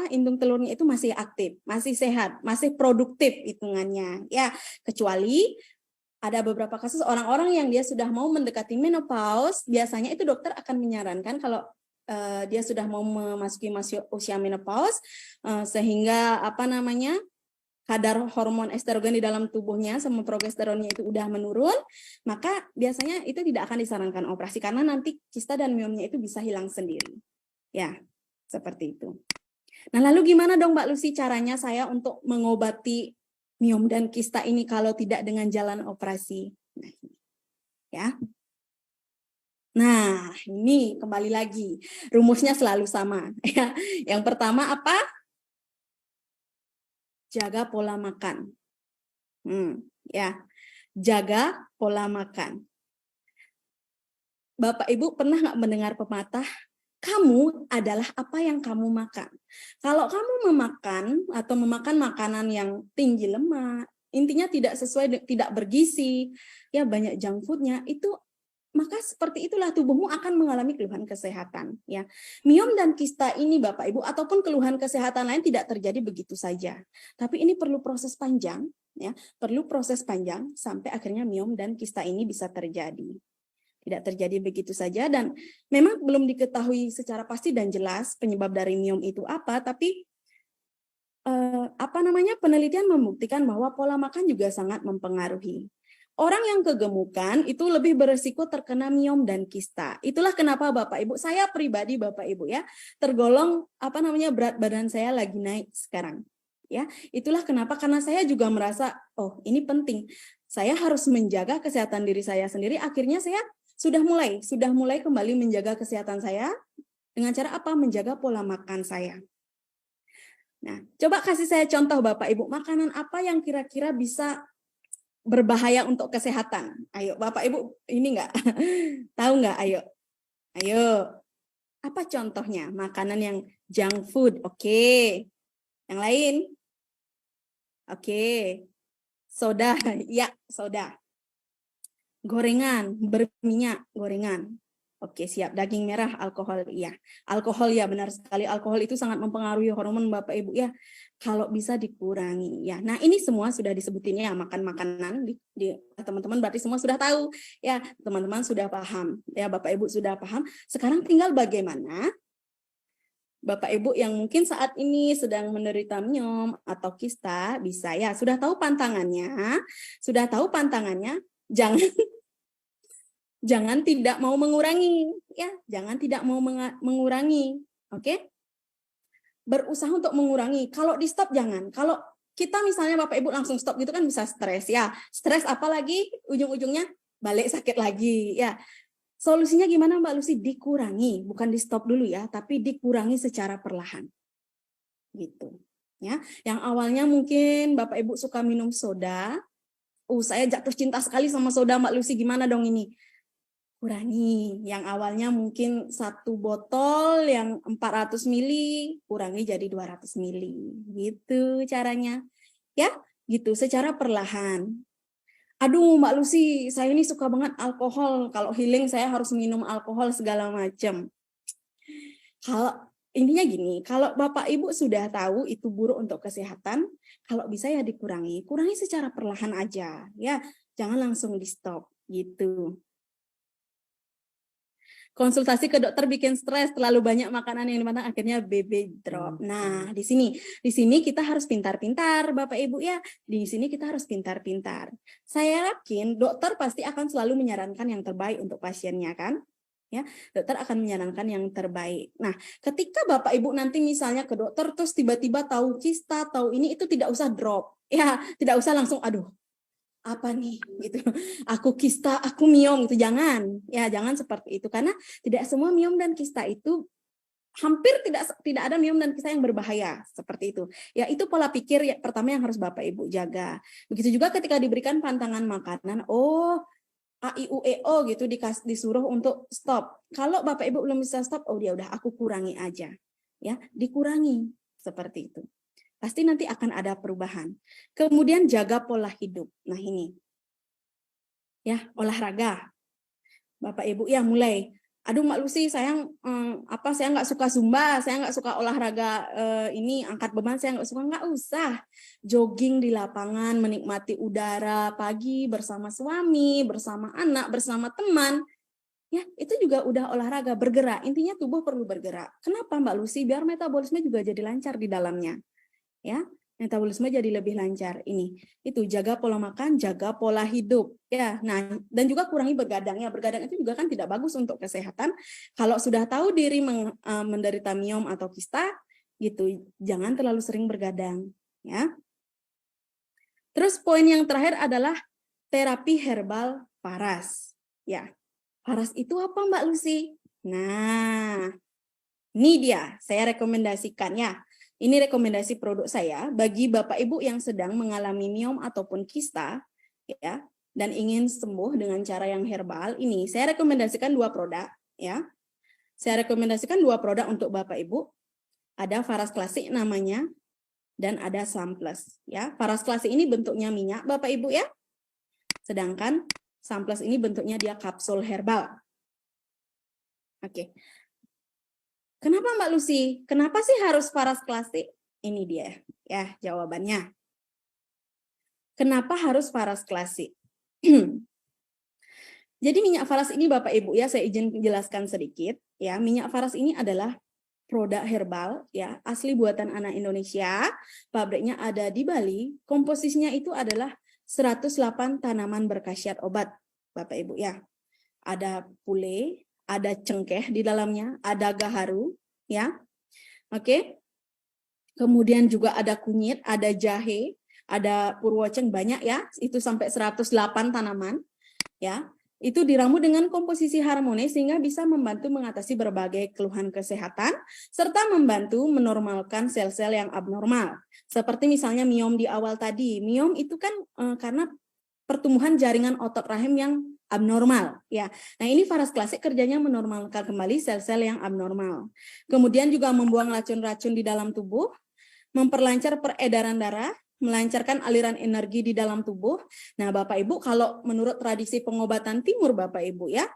Speaker 3: indung telurnya itu masih aktif, masih sehat, masih produktif hitungannya ya, kecuali ada beberapa kasus orang-orang yang dia sudah mau mendekati menopause, biasanya itu dokter akan menyarankan kalau dia sudah mau memasuki usia menopause, sehingga kadar hormon estrogen di dalam tubuhnya sama progesteronnya itu udah menurun, maka biasanya itu tidak akan disarankan operasi karena nanti kista dan miomnya itu bisa hilang sendiri. Ya, seperti itu. Nah, lalu gimana dong Mbak Lucy caranya saya untuk mengobati miom dan kista ini kalau tidak dengan jalan operasi? Nah, ini kembali lagi rumusnya selalu sama. Ya. Yang pertama apa? Jaga pola makan. Jaga pola makan. Bapak Ibu pernah nggak mendengar pepatah? Kamu adalah apa yang kamu makan. Kalau kamu memakan makanan yang tinggi lemak, intinya tidak sesuai, tidak bergizi, ya banyak junk foodnya, itu maka seperti itulah tubuhmu akan mengalami keluhan kesehatan. Ya, miom dan kista ini Bapak Ibu ataupun keluhan kesehatan lain tidak terjadi begitu saja, tapi ini perlu proses panjang, ya, perlu proses panjang sampai akhirnya miom dan kista ini bisa terjadi. Tidak terjadi begitu saja dan memang belum diketahui secara pasti dan jelas penyebab dari miom itu apa, tapi penelitian membuktikan bahwa pola makan juga sangat mempengaruhi. Orang yang kegemukan itu lebih beresiko terkena miom dan kista. Itulah kenapa Bapak Ibu, saya pribadi Bapak Ibu ya, tergolong berat badan saya lagi naik sekarang. Ya, itulah kenapa, karena saya juga merasa ini penting. Saya harus menjaga kesehatan diri saya sendiri. Akhirnya saya sudah mulai kembali menjaga kesehatan saya dengan cara apa? Menjaga pola makan saya. Nah, coba kasih saya contoh Bapak Ibu, makanan apa yang kira-kira bisa berbahaya untuk kesehatan? Ayo Bapak Ibu, ini enggak? Tahu enggak? Ayo. Apa contohnya? Makanan yang junk food. Oke. Yang lain? Oke. Soda. Ya, soda. Gorengan, berminyak, gorengan. Oke, siap. Daging merah, alkohol, iya. Alkohol, ya benar sekali. Alkohol itu sangat mempengaruhi hormon Bapak Ibu, ya. Kalau bisa dikurangi, ya. Nah, ini semua sudah disebutin ya, makan makanan. Teman-teman berarti semua sudah tahu. Ya, teman-teman sudah paham. Ya, Bapak Ibu sudah paham. Sekarang tinggal bagaimana Bapak Ibu yang mungkin saat ini sedang menderita miom atau kista, bisa ya, sudah tahu pantangannya, jangan tidak mau mengurangi, ya, jangan tidak mau mengurangi, oke? berusaha untuk mengurangi. Kalau di stop jangan. Kalau kita misalnya Bapak Ibu langsung stop gitu kan bisa stres ya. Stres apalagi ujung-ujungnya balik sakit lagi ya. Solusinya gimana Mbak Lucy? Dikurangi, bukan di stop dulu ya, tapi dikurangi secara perlahan. Gitu. Ya, yang awalnya mungkin Bapak Ibu suka minum soda, saya jatuh cinta sekali sama soda Mbak Lucy, gimana dong ini? Kurangi. Yang awalnya mungkin 1 botol yang 400 mili, kurangi jadi 200 mili. Gitu caranya. Ya, gitu secara perlahan. Aduh Mbak Lucy, saya ini suka banget alkohol. Kalau healing saya harus minum alkohol segala macam. Kalau intinya gini, kalau Bapak Ibu sudah tahu itu buruk untuk kesehatan, kalau bisa ya dikurangi. Kurangi secara perlahan aja, ya. Jangan langsung di stop gitu. Konsultasi ke dokter bikin stres, terlalu banyak makanan yang dimakan akhirnya BB drop. Nah, di sini kita harus pintar-pintar, Bapak Ibu ya. Di sini kita harus pintar-pintar. Saya yakin dokter pasti akan selalu menyarankan yang terbaik untuk pasiennya kan? Ya, dokter akan menyarankan yang terbaik. Nah, ketika Bapak Ibu nanti misalnya ke dokter terus tiba-tiba tahu kista, tahu ini itu tidak usah drop. Ya, tidak usah langsung aduh apa nih gitu, aku kista, aku miom gitu, jangan ya, jangan seperti itu karena tidak semua miom dan kista itu, hampir tidak ada miom dan kista yang berbahaya seperti itu ya. Itu pola pikir ya, pertama yang harus Bapak Ibu jaga. Begitu juga ketika diberikan pantangan makanan, A I U E O gitu disuruh untuk stop. Kalau Bapak Ibu belum bisa stop, dia udah aku kurangi aja ya, dikurangi seperti itu. Pasti nanti akan ada perubahan. Kemudian jaga pola hidup. Nah ini, ya olahraga. Bapak Ibu ya mulai. Aduh Mbak Lucy, saya nggak suka zumba, saya nggak suka olahraga ini angkat beban, saya nggak usah. Jogging di lapangan, menikmati udara pagi bersama suami, bersama anak, bersama teman. Ya, itu juga udah olahraga, bergerak. Intinya tubuh perlu bergerak. Kenapa Mbak Lucy? Biar metabolisme juga jadi lancar di dalamnya. Ya, metabolisme jadi lebih lancar. Ini itu jaga pola makan, jaga pola hidup ya. Nah, dan juga kurangi begadang ya. Begadang itu juga kan tidak bagus untuk kesehatan. Kalau sudah tahu diri menderita miom atau kista gitu, jangan terlalu sering begadang ya. Terus poin yang terakhir adalah terapi herbal paras ya. Paras itu apa Mbak Lucy? Nah, ini dia saya rekomendasikan ya. Ini rekomendasi produk saya bagi Bapak Ibu yang sedang mengalami miom ataupun kista ya dan ingin sembuh dengan cara yang herbal. Ini saya rekomendasikan 2 produk ya. Saya rekomendasikan 2 produk untuk Bapak Ibu. Ada Faras Klasik namanya dan ada Samples ya. Faras Klasik ini bentuknya minyak Bapak Ibu ya. Sedangkan Samples ini bentuknya dia kapsul herbal. Oke. Kenapa Mbak Lucy? Kenapa sih harus Faras Klasik? Ini dia ya jawabannya. Kenapa harus Faras Klasik? Jadi minyak Faras ini Bapak Ibu ya, saya izin jelaskan sedikit ya. Minyak Faras ini adalah produk herbal ya, asli buatan anak Indonesia. Pabriknya ada di Bali. Komposisinya itu adalah 108 tanaman berkhasiat obat Bapak Ibu ya. Ada pule, ada cengkeh di dalamnya, ada gaharu, ya. Oke. Kemudian juga ada kunyit, ada jahe, ada purwoceng, banyak ya. Itu sampai 108 tanaman, ya. Itu diramu dengan komposisi harmonis sehingga bisa membantu mengatasi berbagai keluhan kesehatan serta membantu menormalkan sel-sel yang abnormal. Seperti misalnya miom di awal tadi. Miom itu kan karena pertumbuhan jaringan otot rahim yang abnormal ya. Nah, ini Faras Klasik kerjanya menormalkan kembali sel-sel yang abnormal. Kemudian juga membuang racun-racun di dalam tubuh, memperlancar peredaran darah, melancarkan aliran energi di dalam tubuh. Nah, Bapak Ibu, kalau menurut tradisi pengobatan timur Bapak Ibu ya,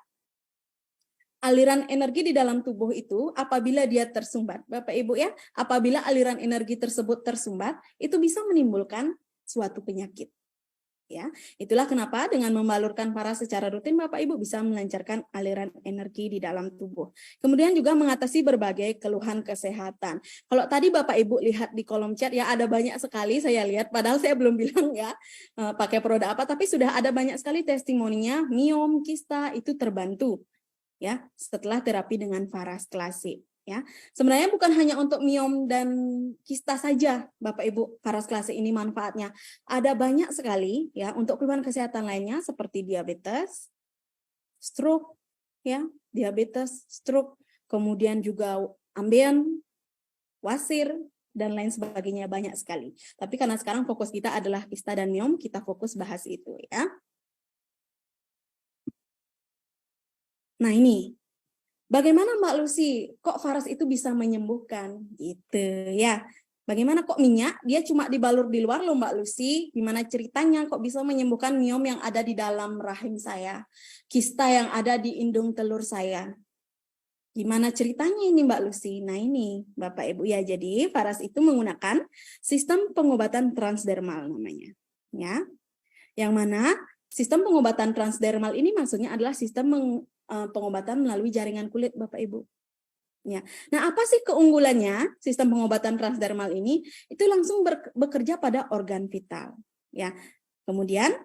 Speaker 3: aliran energi di dalam tubuh itu apabila dia tersumbat, Bapak Ibu ya, apabila aliran energi tersebut tersumbat, itu bisa menimbulkan suatu penyakit. Ya, itulah kenapa dengan membalurkan Faras secara rutin Bapak Ibu bisa melancarkan aliran energi di dalam tubuh. Kemudian juga mengatasi berbagai keluhan kesehatan. Kalau tadi Bapak Ibu lihat di kolom chat ya ada banyak sekali saya lihat, padahal saya belum bilang ya pakai produk apa, tapi sudah ada banyak sekali testimoninya miom, kista itu terbantu ya setelah terapi dengan Faras Klasik Ya, sebenarnya bukan hanya untuk miom dan kista saja, Bapak Ibu, Faras Klasik ini manfaatnya. Ada banyak sekali ya untuk keluhan kesehatan lainnya seperti diabetes, stroke, ya, diabetes, stroke, kemudian juga ambeien, wasir, dan lain sebagainya banyak sekali. Tapi karena sekarang fokus kita adalah kista dan miom, kita fokus bahas itu ya. Nah ini, bagaimana Mbak Lucy, kok Faras itu bisa menyembuhkan gitu ya? Bagaimana kok minyak dia cuma dibalur di luar loh Mbak Lucy? Gimana ceritanya kok bisa menyembuhkan miom yang ada di dalam rahim saya? Kista yang ada di indung telur saya? Gimana ceritanya ini Mbak Lucy? Nah ini Bapak Ibu ya, jadi Faras itu menggunakan sistem pengobatan transdermal namanya. Ya, yang mana sistem pengobatan transdermal ini maksudnya adalah sistem pengobatan melalui jaringan kulit Bapak Ibu. Ya. Nah, apa sih keunggulannya sistem pengobatan transdermal ini? Itu langsung bekerja pada organ vital. Ya. Kemudian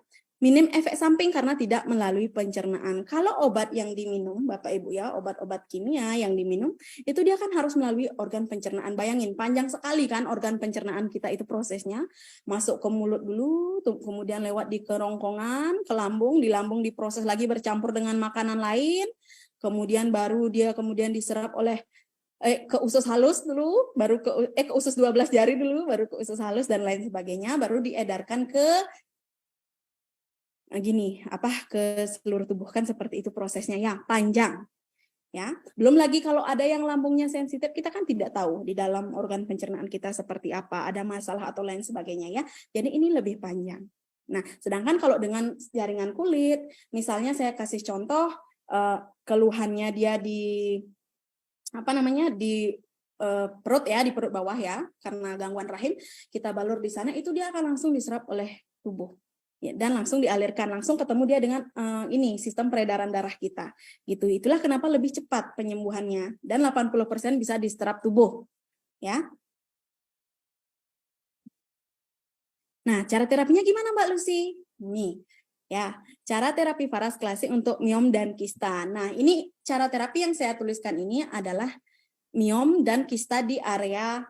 Speaker 3: minim efek samping karena tidak melalui pencernaan. Kalau obat yang diminum, Bapak Ibu ya, obat-obat kimia yang diminum, itu dia kan harus melalui organ pencernaan. Bayangin, panjang sekali kan organ pencernaan kita itu prosesnya. Masuk ke mulut dulu, kemudian lewat di kerongkongan, ke lambung, di lambung diproses lagi bercampur dengan makanan lain, kemudian baru dia kemudian diserap oleh ke usus halus dulu, baru ke usus 12 jari dulu, baru ke usus halus dan lain sebagainya, baru diedarkan ke ke seluruh tubuh, kan seperti itu prosesnya ya, panjang. Ya, belum lagi kalau ada yang lambungnya sensitif, kita kan tidak tahu di dalam organ pencernaan kita seperti apa, ada masalah atau lain sebagainya ya. Jadi ini lebih panjang. Nah, sedangkan kalau dengan jaringan kulit, misalnya saya kasih contoh keluhannya dia di perut ya, di perut bawah ya, karena gangguan rahim, kita balur di sana, itu dia akan langsung diserap oleh tubuh. Ya, dan langsung dialirkan, langsung ketemu dia dengan sistem peredaran darah kita. Gitu. Itulah kenapa lebih cepat penyembuhannya, dan 80% bisa diserap tubuh. Ya. Nah, cara terapinya gimana Mbak Lucy? Nih, ya, cara terapi Faras Klasik untuk miom dan kista. Nah, ini cara terapi yang saya tuliskan ini adalah miom dan kista di area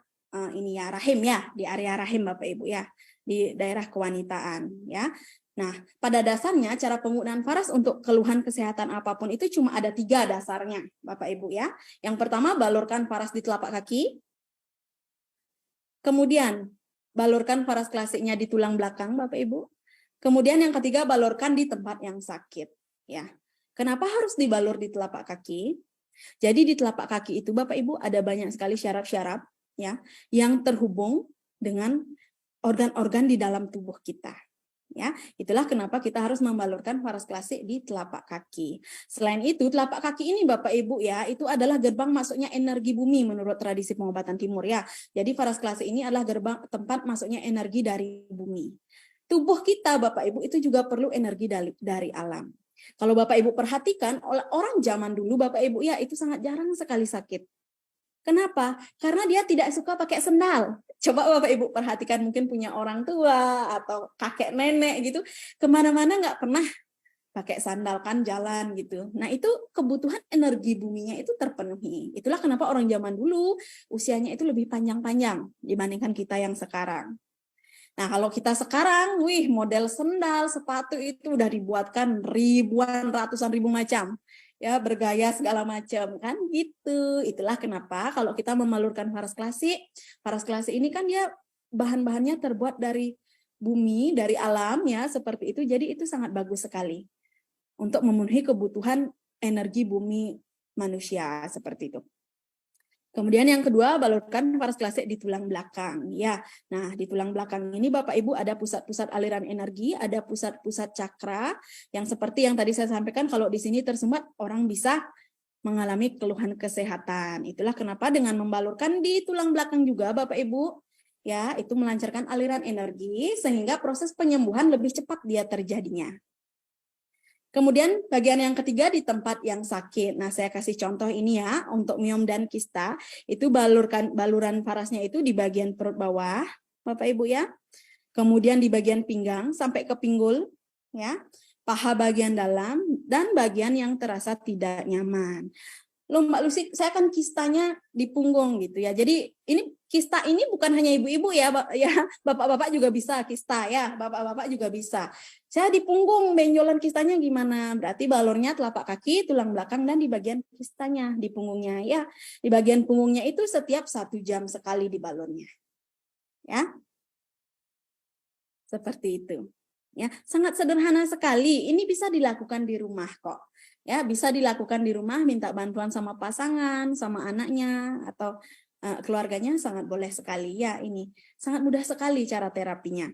Speaker 3: rahim ya, di area rahim Bapak Ibu ya, di daerah kewanitaan ya. Nah, pada dasarnya cara penggunaan Faras untuk keluhan kesehatan apapun itu cuma ada 3 dasarnya Bapak Ibu ya. Yang pertama, balurkan Faras di telapak kaki. Kemudian balurkan Faras Klasiknya di tulang belakang Bapak Ibu. Kemudian yang ketiga, balurkan di tempat yang sakit ya. Kenapa harus dibalur di telapak kaki? Jadi di telapak kaki itu Bapak Ibu ada banyak sekali syaraf-syaraf ya yang terhubung dengan organ-organ di dalam tubuh kita. Ya, itulah kenapa kita harus membalurkan Faras Klasik di telapak kaki. Selain itu, telapak kaki ini Bapak Ibu ya, itu adalah gerbang masuknya energi bumi menurut tradisi pengobatan timur ya. Jadi Faras Klasik ini adalah gerbang tempat masuknya energi dari bumi. Tubuh kita Bapak Ibu itu juga perlu energi dari alam. Kalau Bapak Ibu perhatikan, orang zaman dulu Bapak Ibu ya itu sangat jarang sekali sakit. Kenapa? Karena dia tidak suka pakai sendal. Coba Bapak Ibu perhatikan, mungkin punya orang tua atau kakek nenek gitu, kemana-mana nggak pernah pakai sandal kan jalan gitu. Nah itu kebutuhan energi buminya itu terpenuhi. Itulah kenapa orang zaman dulu usianya itu lebih panjang-panjang dibandingkan kita yang sekarang. Nah, kalau kita sekarang, model sendal, sepatu itu udah dibuatkan ribuan, ratusan ribu macam. Ya, bergaya segala macam kan gitu. Itulah kenapa kalau kita memalurkan Faras Klasik ini kan dia bahan-bahannya terbuat dari bumi, dari alam ya, seperti itu. Jadi itu sangat bagus sekali untuk memenuhi kebutuhan energi bumi manusia seperti itu. Kemudian yang kedua, balurkan Faras Klasik di tulang belakang. Ya, nah di tulang belakang ini Bapak Ibu ada pusat-pusat aliran energi, ada pusat-pusat cakra yang seperti yang tadi saya sampaikan, kalau di sini tersumbat orang bisa mengalami keluhan kesehatan. Itulah kenapa dengan membalurkan di tulang belakang juga Bapak Ibu, ya itu melancarkan aliran energi sehingga proses penyembuhan lebih cepat dia terjadinya. Kemudian bagian yang ketiga di tempat yang sakit. Nah, saya kasih contoh ini ya, untuk miom dan kista, itu baluran Farasnya itu di bagian perut bawah, Bapak Ibu ya. Kemudian di bagian pinggang sampai ke pinggul, ya. Paha bagian dalam dan bagian yang terasa tidak nyaman. loh Mbak Lucy, saya kan kistanya di punggung gitu ya. Jadi ini kista ini bukan hanya ibu-ibu ya, bapak-bapak juga bisa kista ya, bapak-bapak juga bisa. Saya di punggung, benjolan kistanya gimana? Berarti balurnya telapak kaki, tulang belakang, dan di bagian kistanya, di punggungnya ya. Di bagian punggungnya itu setiap 1 jam sekali di balurnya. Ya. Seperti itu. Ya, sangat sederhana sekali. Ini bisa dilakukan di rumah kok. Ya, bisa dilakukan di rumah, minta bantuan sama pasangan, sama anaknya atau keluarganya, sangat boleh sekali ya ini. Sangat mudah sekali cara terapinya.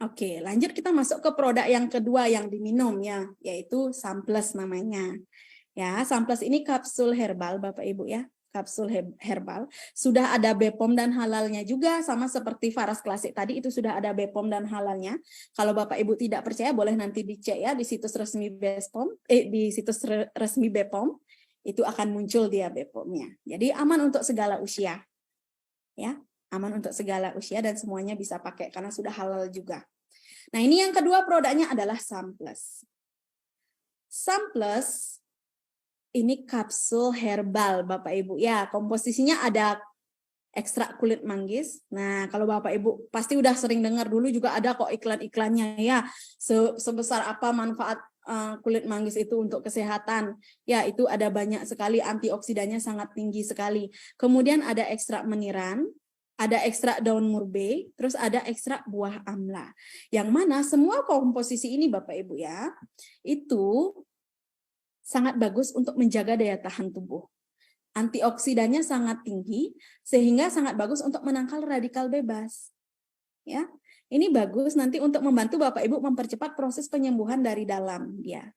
Speaker 3: Oke, lanjut kita masuk ke produk yang kedua yang diminum ya, yaitu Samples namanya. Ya, Samples ini kapsul herbal Bapak Ibu ya. Kapsul herbal. Sudah ada BPOM dan halalnya juga, sama seperti Faras Klasik tadi, itu sudah ada BPOM dan halalnya. Kalau Bapak Ibu tidak percaya boleh nanti dicek ya di situs resmi BPOM, di situs resmi BPOM itu akan muncul dia BPOM-nya. Jadi aman untuk segala usia. Ya, aman untuk segala usia dan semuanya bisa pakai karena sudah halal juga. Nah, ini yang kedua produknya adalah Samples. Samples ini kapsul herbal Bapak Ibu ya, komposisinya ada ekstrak kulit manggis. Nah, kalau Bapak Ibu pasti udah sering dengar, dulu juga ada kok iklan-iklannya ya, sebesar apa manfaat kulit manggis itu untuk kesehatan. Ya, itu ada banyak sekali, antioksidannya sangat tinggi sekali. Kemudian ada ekstrak meniran, ada ekstrak daun murbe, terus ada ekstrak buah amla. Yang mana semua komposisi ini Bapak Ibu ya, itu sangat bagus untuk menjaga daya tahan tubuh. Antioksidannya sangat tinggi, sehingga sangat bagus untuk menangkal radikal bebas. Ya, ini bagus nanti untuk membantu Bapak Ibu mempercepat proses penyembuhan dari dalam dia.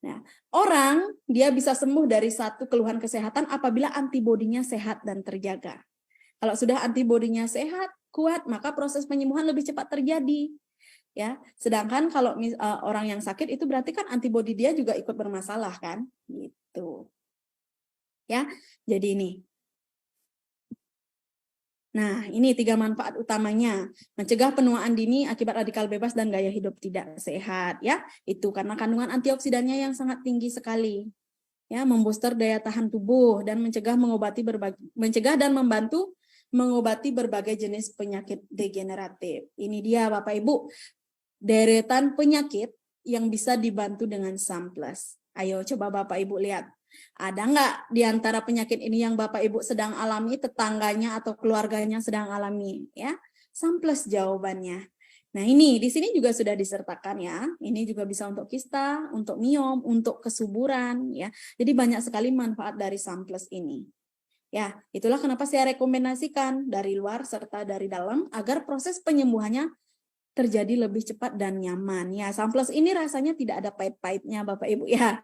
Speaker 3: Nah, orang dia bisa sembuh dari satu keluhan kesehatan apabila antibodinya sehat dan terjaga. Kalau sudah antibodinya sehat, kuat, maka proses penyembuhan lebih cepat terjadi. Ya, sedangkan kalau orang yang sakit itu berarti kan antibodi dia juga ikut bermasalah kan, gitu. Ya, jadi ini. Nah, ini 3 manfaat utamanya. Mencegah penuaan dini akibat radikal bebas dan gaya hidup tidak sehat, ya. Itu karena kandungan antioksidannya yang sangat tinggi sekali. Ya, membooster daya tahan tubuh dan mencegah dan membantu mengobati berbagai jenis penyakit degeneratif. Ini dia Bapak Ibu, deretan penyakit yang bisa dibantu dengan Samples. Ayo coba Bapak Ibu lihat. Ada nggak di antara penyakit ini yang Bapak Ibu sedang alami, tetangganya atau keluarganya sedang alami? Ya, Samples jawabannya. Nah ini di sini juga sudah disertakan ya. Ini juga bisa untuk kista, untuk miom, untuk kesuburan ya. Jadi banyak sekali manfaat dari Samples ini. Ya, itulah kenapa saya rekomendasikan dari luar serta dari dalam agar proses penyembuhannya terjadi lebih cepat dan nyaman. Ya, Samples ini rasanya tidak ada pahit-pahitnya Bapak Ibu ya.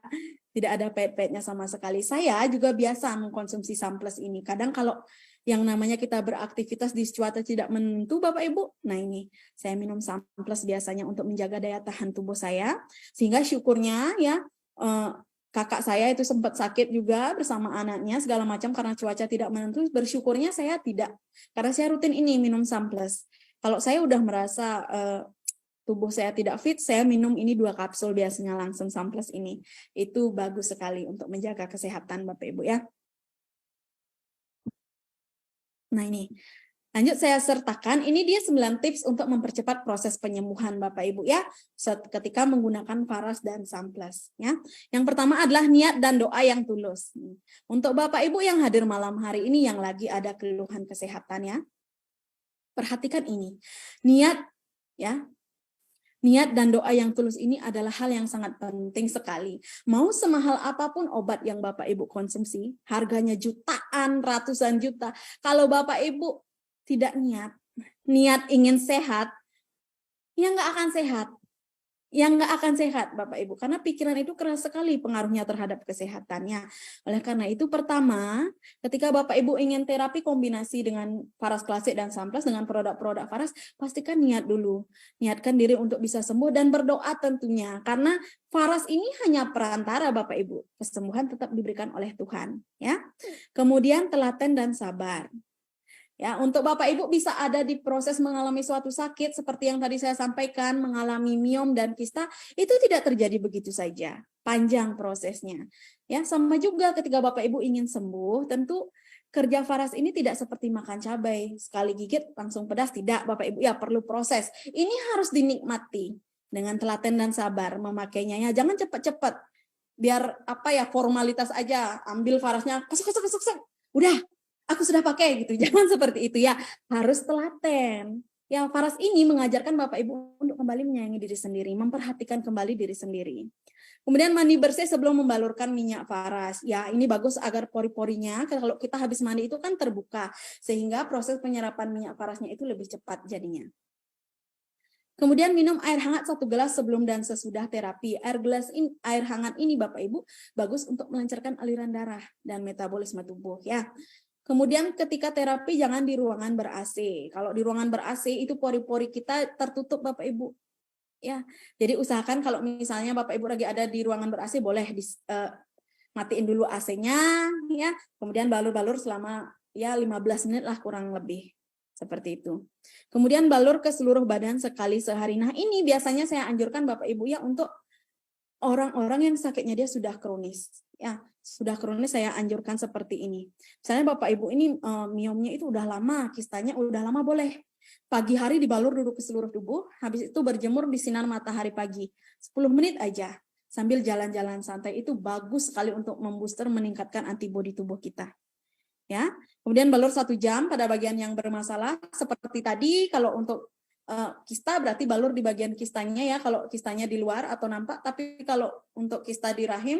Speaker 3: Tidak ada pahit-pahitnya sama sekali. Saya juga biasa mengkonsumsi Samples ini. Kadang kalau yang namanya kita beraktivitas di cuaca tidak menentu Bapak Ibu, nah ini saya minum Samples biasanya untuk menjaga daya tahan tubuh saya. Sehingga syukurnya ya kakak saya itu sempat sakit juga bersama anaknya segala macam karena cuaca tidak menentu. Bersyukurnya saya tidak. Karena saya rutin ini minum Samples. Kalau saya udah merasa tubuh saya tidak fit, saya minum ini 2 kapsul biasanya langsung Samples ini. Itu bagus sekali untuk menjaga kesehatan Bapak Ibu ya. Nah ini, lanjut saya sertakan, ini dia 9 tips untuk mempercepat proses penyembuhan Bapak Ibu ya, ketika menggunakan Faras dan Samples ya. Yang pertama adalah niat dan doa yang tulus. Untuk Bapak Ibu yang hadir malam hari ini yang lagi ada keluhan kesehatan ya, perhatikan ini, niat ya, niat dan doa yang tulus ini adalah hal yang sangat penting sekali. Mau semahal apapun obat yang Bapak Ibu konsumsi, harganya jutaan, ratusan juta, kalau Bapak Ibu tidak niat ingin sehat, ya nggak akan sehat. Yang nggak akan sehat Bapak Ibu, karena pikiran itu keras sekali pengaruhnya terhadap kesehatannya. Oleh karena itu pertama, ketika Bapak Ibu ingin terapi kombinasi dengan Faras Klasik dan Samples dengan produk-produk Faras, pastikan niat dulu. Niatkan diri untuk bisa sembuh dan berdoa tentunya, karena Faras ini hanya perantara Bapak Ibu. Kesembuhan tetap diberikan oleh Tuhan, ya. Kemudian telaten dan sabar. Ya, untuk Bapak Ibu bisa ada di proses mengalami suatu sakit seperti yang tadi saya sampaikan, mengalami miom dan kista, itu tidak terjadi begitu saja. Panjang prosesnya. Ya, sama juga ketika Bapak Ibu ingin sembuh, tentu kerja Faras ini tidak seperti makan cabai, sekali gigit langsung pedas, tidak Bapak Ibu, ya perlu proses. Ini harus dinikmati dengan telaten dan sabar memakainya. Ya, jangan cepat-cepat. Biar apa ya, formalitas aja, ambil Farasnya, kesek, udah aku sudah pakai gitu. Jangan seperti itu ya. Harus telaten. Ya, Faras ini mengajarkan Bapak Ibu untuk kembali menyayangi diri sendiri, memperhatikan kembali diri sendiri. Kemudian mandi bersih sebelum membalurkan minyak Faras. Ya, ini bagus agar pori-porinya kalau kita habis mandi itu kan terbuka sehingga proses penyerapan minyak Farasnya itu lebih cepat jadinya. Kemudian minum air hangat 1 gelas sebelum dan sesudah terapi. Air hangat ini Bapak Ibu bagus untuk melancarkan aliran darah dan metabolisme tubuh ya. Kemudian ketika terapi jangan di ruangan ber-AC. Kalau di ruangan ber-AC itu pori-pori kita tertutup Bapak Ibu. Ya. Jadi usahakan kalau misalnya Bapak Ibu lagi ada di ruangan ber-AC boleh matiin dulu AC-nya ya. Kemudian balur-balur selama ya 15 menit lah kurang lebih. Seperti itu. Kemudian balur ke seluruh badan sekali sehari. Nah, ini biasanya saya anjurkan Bapak Ibu ya untuk orang-orang yang sakitnya dia sudah kronis. Ya, sudah kronis saya anjurkan seperti ini. Misalnya Bapak Ibu ini miomnya itu udah lama, kistanya udah lama, boleh pagi hari dibalur duduk ke seluruh tubuh, habis itu berjemur di sinar matahari pagi. 10 menit aja sambil jalan-jalan santai, itu bagus sekali untuk membooster, meningkatkan antibodi tubuh kita. Ya, kemudian balur 1 jam pada bagian yang bermasalah seperti tadi. Kalau untuk kista berarti balur di bagian kistanya ya, kalau kistanya di luar atau nampak. Tapi kalau untuk kista di rahim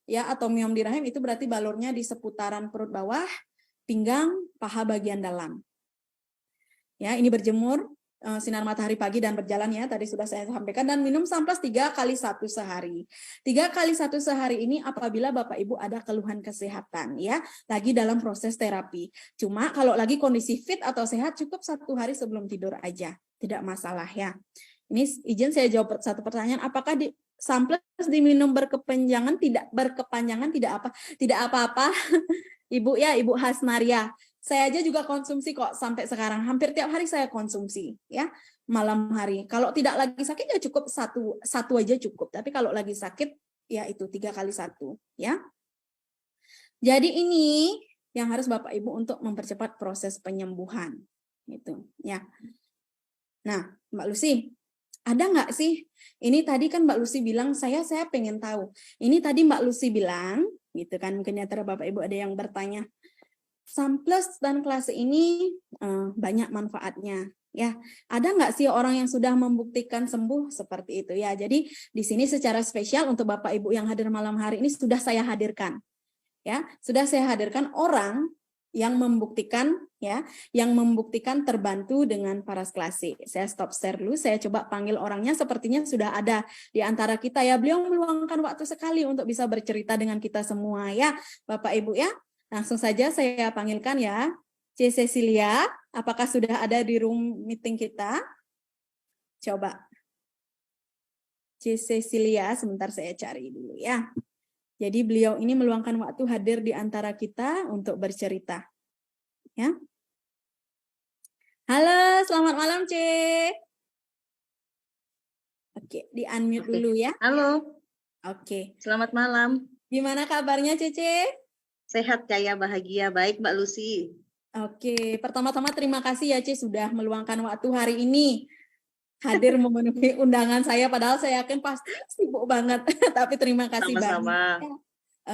Speaker 3: ya atau miom di rahim itu berarti balurnya di seputaran perut bawah, pinggang, paha bagian dalam. Ya, ini berjemur sinar matahari pagi dan berjalan ya, tadi sudah saya sampaikan, dan minum samples 3 kali 1 sehari. 3 kali 1 sehari ini apabila Bapak Ibu ada keluhan kesehatan ya, lagi dalam proses terapi. Cuma kalau lagi kondisi fit atau sehat cukup 1 hari sebelum tidur aja, tidak masalah ya. Ini izin saya jawab satu pertanyaan, apakah samples diminum berkepanjangan? Tidak berkepanjangan, tidak apa-apa. Ibu ya, Ibu Hasnaria. Saya aja juga konsumsi kok sampai sekarang. Hampir tiap hari saya konsumsi ya, malam hari. Kalau tidak lagi sakit ya cukup satu aja cukup. Tapi kalau lagi sakit ya itu 3 kali 1 ya. Jadi ini yang harus Bapak Ibu untuk mempercepat proses penyembuhan gitu ya. Nah, Mbak Lucy, ada nggak sih? Ini tadi kan Mbak Lucy bilang saya pengen tahu. Ini tadi Mbak Lucy bilang gitu kan, mungkin ya Bapak Ibu ada yang bertanya. Samples dan klase ini banyak manfaatnya ya. Ada nggak sih orang yang sudah membuktikan sembuh seperti itu ya. Jadi di sini secara spesial untuk Bapak Ibu yang hadir malam hari ini sudah saya hadirkan ya. Sudah saya hadirkan orang yang membuktikan ya, yang membuktikan terbantu dengan Faras Klasik. Saya stop share dulu, saya coba panggil orangnya, sepertinya sudah ada di antara kita ya. Beliau meluangkan waktu sekali untuk bisa bercerita dengan kita semua ya, Bapak Ibu ya. Langsung saja saya panggilkan ya, C. Cecilia, apakah sudah ada di room meeting kita? Coba. C. Cecilia, sebentar saya cari dulu ya. Jadi beliau ini meluangkan waktu hadir di antara kita untuk bercerita. Ya. Halo, selamat malam, C. Oke, di-unmute dulu ya.
Speaker 4: Halo.
Speaker 3: Oke.
Speaker 4: Selamat malam.
Speaker 3: Gimana kabarnya, Cece?
Speaker 4: Sehat, kaya, bahagia. Baik, Mbak Lucy.
Speaker 3: Oke, pertama-tama terima kasih ya, Ce, sudah meluangkan waktu hari ini hadir memenuhi undangan saya, padahal saya yakin pasti sibuk banget. Tapi terima kasih
Speaker 4: Sama-sama.
Speaker 3: banyak.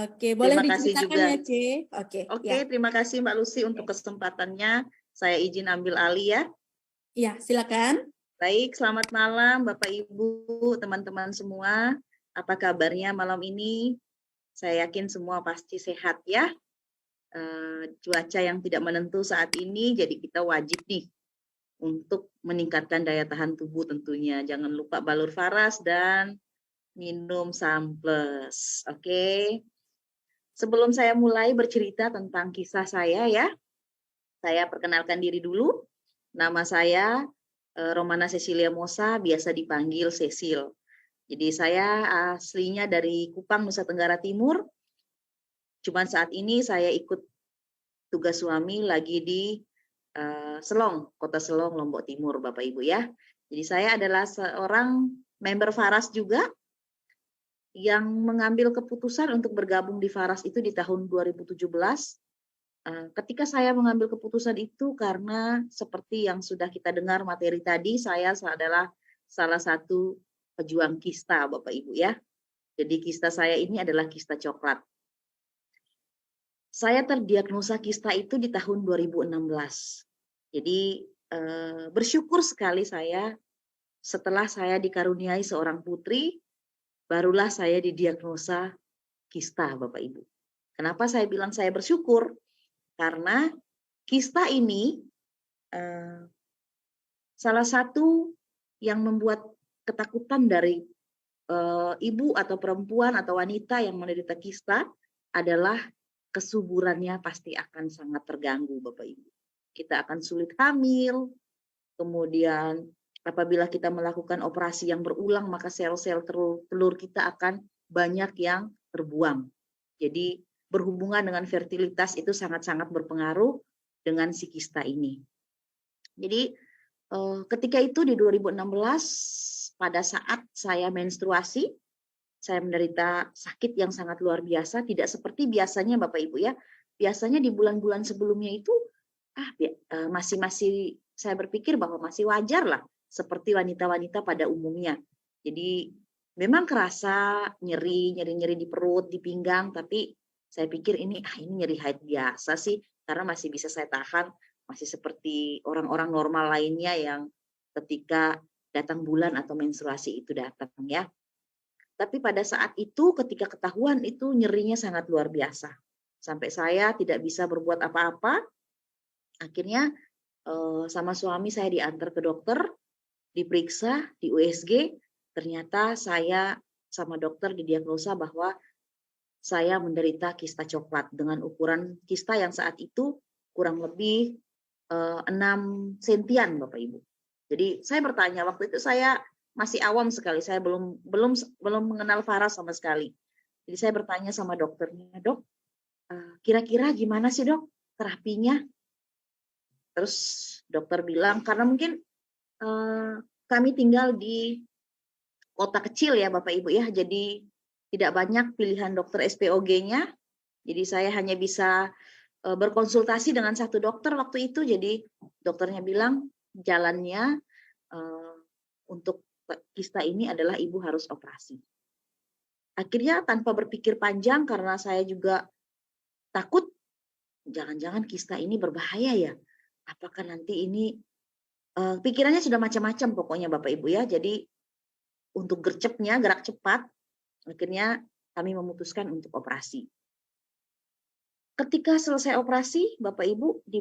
Speaker 3: Oke, boleh
Speaker 4: Terima kasih
Speaker 3: diceritakan
Speaker 4: juga.
Speaker 3: ya, Ce? Oke, ya.
Speaker 4: Terima kasih Mbak Lucy untuk kesempatannya. Saya izin ambil alih ya.
Speaker 3: Iya, silakan.
Speaker 4: Baik, selamat malam Bapak Ibu, teman-teman semua. Apa kabarnya malam ini? Saya yakin semua pasti sehat ya. Cuaca yang tidak menentu saat ini, jadi kita wajib nih untuk meningkatkan daya tahan tubuh tentunya. Jangan lupa balur Faras dan minum samples. Oke. Sebelum saya mulai bercerita tentang kisah saya ya, saya perkenalkan diri dulu. Nama saya Romana Cecilia Mosa, biasa dipanggil Cecil. Jadi saya aslinya dari Kupang, Nusa Tenggara Timur. Cuman saat ini saya ikut tugas suami lagi di Selong, Kota Selong, Lombok Timur, Bapak Ibu ya. Jadi saya adalah seorang member Faras juga yang mengambil keputusan untuk bergabung di Faras itu di tahun 2017. Ketika saya mengambil keputusan itu karena seperti yang sudah kita dengar materi tadi, saya adalah salah satu pejuang kista, Bapak Ibu ya. Jadi kista saya ini adalah kista coklat. Saya terdiagnosa kista itu di tahun 2016. Jadi bersyukur sekali saya setelah saya dikaruniai seorang putri, barulah saya didiagnosa kista, Bapak Ibu. Kenapa saya bilang saya bersyukur? Karena kista ini salah satu yang membuat ketakutan dari ibu atau perempuan atau wanita yang menderita kista adalah kesuburannya pasti akan sangat terganggu, Bapak Ibu. Kita akan sulit hamil, kemudian apabila kita melakukan operasi yang berulang, maka sel-sel telur kita akan banyak yang terbuang. Jadi berhubungan dengan fertilitas itu sangat-sangat berpengaruh dengan si kista ini. Jadi ketika itu di 2016, pada saat saya menstruasi, saya menderita sakit yang sangat luar biasa, tidak seperti biasanya Bapak Ibu ya. Biasanya di bulan-bulan sebelumnya itu masih saya berpikir bahwa masih wajar lah seperti wanita-wanita pada umumnya. Jadi memang kerasa nyeri di perut, di pinggang, tapi saya pikir ini nyeri haid biasa sih, karena masih bisa saya tahan, masih seperti orang-orang normal lainnya yang ketika datang bulan atau menstruasi itu datang ya. Tapi pada saat itu ketika ketahuan itu nyerinya sangat luar biasa. Sampai saya tidak bisa berbuat apa-apa. Akhirnya sama suami saya diantar ke dokter, diperiksa di USG, ternyata saya sama dokter didiagnosa bahwa saya menderita kista coklat dengan ukuran kista yang saat itu kurang lebih 6 sentian, Bapak Ibu. Jadi saya bertanya, waktu itu saya masih awam sekali, saya belum mengenal Faras sama sekali. Jadi saya bertanya sama dokternya, dok, kira-kira gimana sih dok terapinya? Terus dokter bilang, karena mungkin kami tinggal di kota kecil ya Bapak Ibu ya, jadi tidak banyak pilihan dokter SPOG-nya. Jadi saya hanya bisa berkonsultasi dengan satu dokter waktu itu. Jadi dokternya bilang jalannya untuk kista ini adalah ibu harus operasi. Akhirnya tanpa berpikir panjang, karena saya juga takut jangan-jangan kista ini berbahaya ya. Apakah nanti ini pikirannya sudah macam-macam pokoknya Bapak Ibu ya. Jadi untuk gercepnya, gerak cepat, akhirnya kami memutuskan untuk operasi. Ketika selesai operasi, Bapak Ibu, di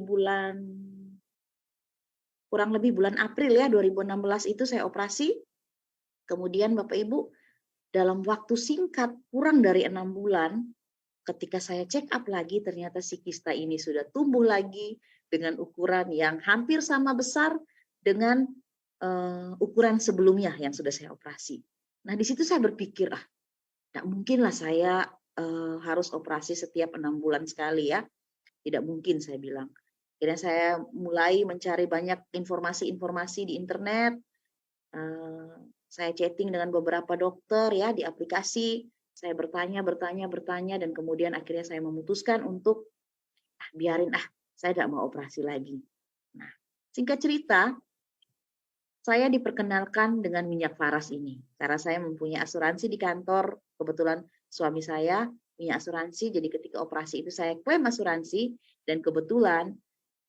Speaker 4: kurang lebih bulan April ya 2016 itu saya operasi. Kemudian Bapak Ibu, dalam waktu singkat kurang dari 6 bulan, ketika saya check up lagi, ternyata si kista ini sudah tumbuh lagi dengan ukuran yang hampir sama besar dengan ukuran sebelumnya yang sudah saya operasi. Nah di situ saya berpikir, tidak mungkinlah saya harus operasi setiap 6 bulan sekali ya. Tidak mungkin saya bilang. Akhirnya saya mulai mencari banyak informasi-informasi di internet. Saya chatting dengan beberapa dokter ya di aplikasi. Saya bertanya, dan kemudian akhirnya saya memutuskan untuk biarin saya tidak mau operasi lagi. Nah, singkat cerita, saya diperkenalkan dengan minyak Faras ini. Karena saya mempunyai asuransi di kantor, kebetulan suami saya punya asuransi, jadi ketika operasi itu saya klaim asuransi, dan kebetulan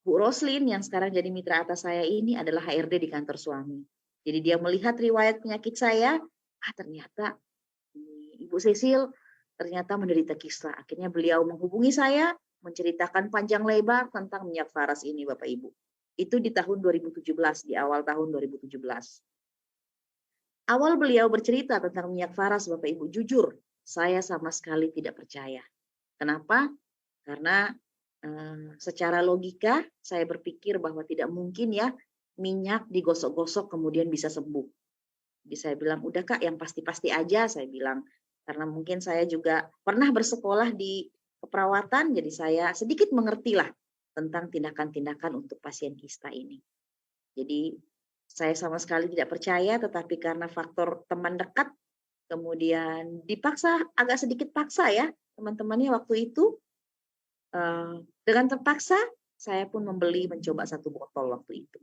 Speaker 4: Bu Roslin yang sekarang jadi mitra atas saya ini adalah HRD di kantor suami. Jadi dia melihat riwayat penyakit saya, ternyata Ibu Cecil ternyata menderita kista. Akhirnya beliau menghubungi saya, menceritakan panjang lebar tentang minyak Faras ini Bapak Ibu. Itu di tahun 2017, di awal tahun 2017. Awal beliau bercerita tentang minyak Faras Bapak Ibu, jujur, saya sama sekali tidak percaya. Kenapa? Karena secara logika saya berpikir bahwa tidak mungkin ya minyak digosok-gosok kemudian bisa sembuh. Jadi saya bilang, udah Kak, yang pasti-pasti aja saya bilang. Karena mungkin saya juga pernah bersekolah di keperawatan, jadi saya sedikit mengerti lah tentang tindakan-tindakan untuk pasien kista ini. Jadi saya sama sekali tidak percaya, tetapi karena faktor teman dekat, kemudian dipaksa, agak sedikit paksa ya teman-temannya waktu itu. Dengan terpaksa, saya pun mencoba 1 botol waktu itu.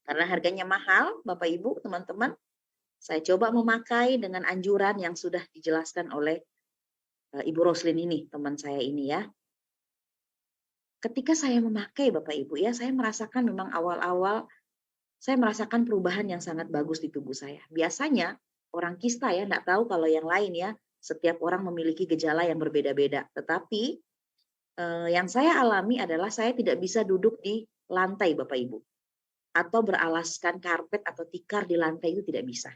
Speaker 4: Karena harganya mahal, Bapak Ibu, teman-teman, saya coba memakai dengan anjuran yang sudah dijelaskan oleh Ibu Roslin ini, teman saya ini ya. Ketika saya memakai Bapak Ibu ya, saya merasakan memang awal-awal saya merasakan perubahan yang sangat bagus di tubuh saya. Biasanya orang kista ya, enggak tahu kalau yang lain ya, setiap orang memiliki gejala yang berbeda-beda. Tetapi yang saya alami adalah saya tidak bisa duduk di lantai Bapak Ibu. Atau beralaskan karpet atau tikar di lantai itu tidak bisa.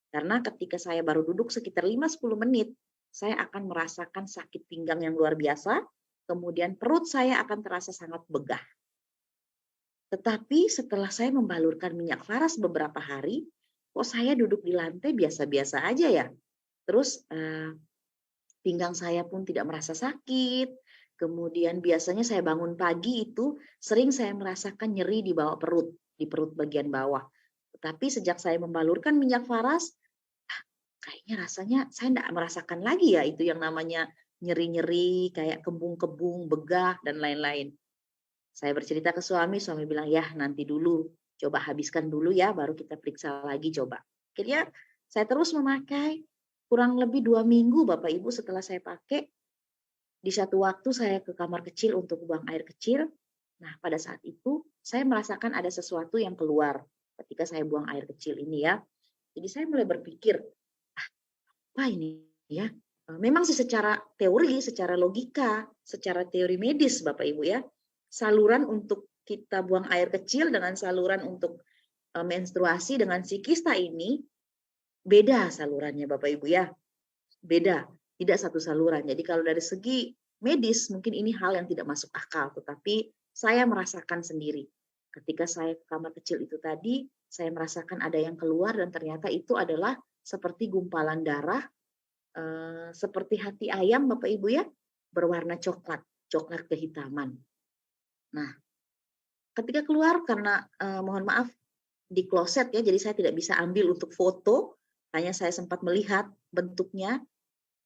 Speaker 4: Karena ketika saya baru duduk sekitar 5-10 menit, saya akan merasakan sakit pinggang yang luar biasa, kemudian perut saya akan terasa sangat begah. Tetapi setelah saya membalurkan minyak faras beberapa hari, kok saya duduk di lantai biasa-biasa aja ya. Terus pinggang saya pun tidak merasa sakit. Kemudian biasanya saya bangun pagi itu sering saya merasakan nyeri di bawah perut, di perut bagian bawah. Tetapi sejak saya membalurkan minyak faras, kayaknya rasanya saya tidak merasakan lagi ya itu yang namanya nyeri-nyeri, kayak kembung-kembung, begah, dan lain-lain. Saya bercerita ke suami bilang, ya nanti dulu, coba habiskan dulu ya, baru kita periksa lagi coba. Akhirnya saya terus memakai, kurang lebih 2 minggu Bapak Ibu setelah saya pakai, di satu waktu saya ke kamar kecil untuk buang air kecil. Nah pada saat itu saya merasakan ada sesuatu yang keluar ketika saya buang air kecil ini ya. Jadi saya mulai berpikir, apa ini ya? Memang sih secara teori, secara logika, secara teori medis Bapak Ibu ya, saluran untuk kita buang air kecil dengan saluran untuk menstruasi dengan si kista ini beda salurannya Bapak Ibu ya. Beda, tidak satu saluran. Jadi kalau dari segi medis mungkin ini hal yang tidak masuk akal, tetapi saya merasakan sendiri. Ketika saya ke kamar kecil itu tadi, saya merasakan ada yang keluar dan ternyata itu adalah seperti gumpalan darah, seperti hati ayam Bapak Ibu ya, berwarna coklat kehitaman. Nah, ketika keluar karena mohon maaf di kloset ya, jadi saya tidak bisa ambil untuk foto, hanya saya sempat melihat bentuknya.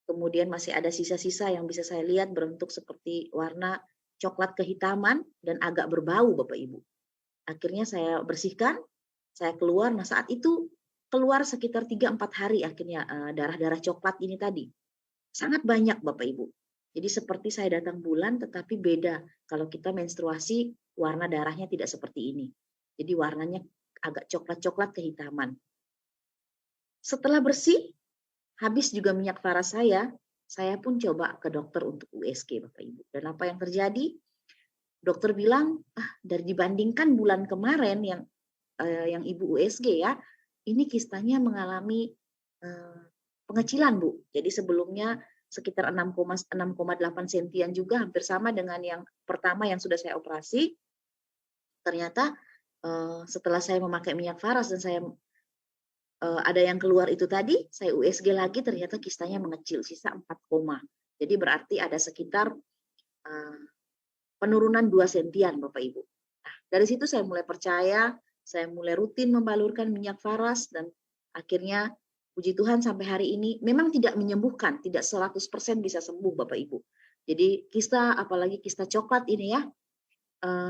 Speaker 4: Kemudian masih ada sisa-sisa yang bisa saya lihat berbentuk seperti warna coklat kehitaman dan agak berbau Bapak Ibu. Akhirnya saya bersihkan, saya keluar. Nah saat itu keluar sekitar 3-4 hari akhirnya darah-darah coklat ini tadi. Sangat banyak Bapak Ibu. Jadi seperti saya datang bulan tetapi beda. Kalau kita menstruasi warna darahnya tidak seperti ini. Jadi warnanya agak coklat-coklat kehitaman. Setelah bersih, habis juga minyak faras saya pun coba ke dokter untuk USG Bapak Ibu. Dan apa yang terjadi? Dokter bilang, dari dibandingkan bulan kemarin yang Ibu USG ya, ini kistanya mengalami pengecilan Bu. Jadi sebelumnya sekitar 6,8 sentian juga, hampir sama dengan yang pertama yang sudah saya operasi. Ternyata setelah saya memakai minyak faras dan saya ada yang keluar itu tadi, saya USG lagi ternyata kistanya mengecil, sisa 4, jadi berarti ada sekitar penurunan 2 sentian Bapak Ibu. Nah, dari situ saya mulai percaya, saya mulai rutin membalurkan minyak faras dan akhirnya puji Tuhan sampai hari ini memang tidak menyembuhkan, tidak 100% bisa sembuh Bapak Ibu. Jadi kista, apalagi kista coklat ini ya,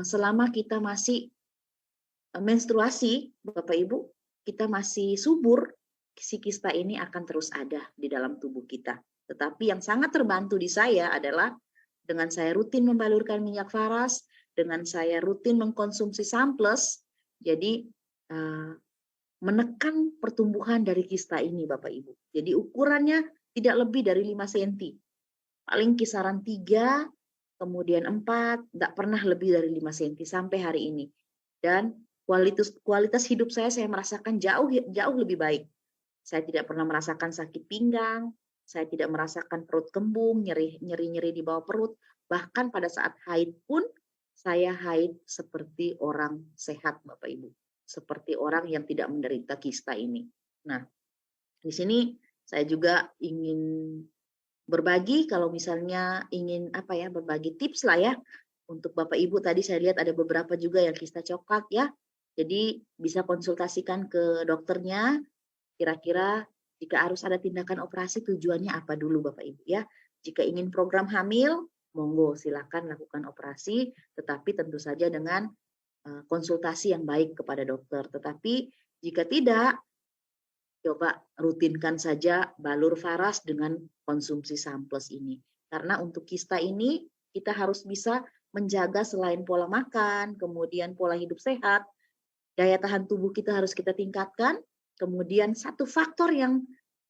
Speaker 4: selama kita masih menstruasi Bapak Ibu, kita masih subur, si kista ini akan terus ada di dalam tubuh kita. Tetapi yang sangat terbantu di saya adalah dengan saya rutin membalurkan minyak faras, dengan saya rutin mengkonsumsi Samples, jadi menekan pertumbuhan dari kista ini Bapak Ibu. Jadi ukurannya tidak lebih dari 5 cm. Paling kisaran 3, kemudian 4, tidak pernah lebih dari 5 cm sampai hari ini. Dan kualitas hidup saya merasakan jauh lebih baik. Saya tidak pernah merasakan sakit pinggang, saya tidak merasakan perut kembung, nyeri-nyeri di bawah perut. Bahkan pada saat haid pun, saya haid seperti orang sehat Bapak Ibu. Seperti orang yang tidak menderita kista ini. Nah, di sini saya juga ingin berbagi, kalau misalnya ingin berbagi tips lah ya, Untuk Bapak Ibu tadi saya lihat ada beberapa juga yang kista coklat ya. Jadi bisa konsultasikan ke dokternya, kira-kira jika harus ada tindakan operasi tujuannya apa dulu Bapak Ibu ya. Jika ingin program hamil, monggo silakan lakukan operasi, tetapi tentu saja dengan konsultasi yang baik kepada dokter. Tetapi jika tidak, coba rutinkan saja balur varas dengan konsumsi Samples ini. Karena untuk kista ini kita harus bisa menjaga selain pola makan, kemudian pola hidup sehat, daya tahan tubuh kita harus kita tingkatkan. Kemudian satu faktor yang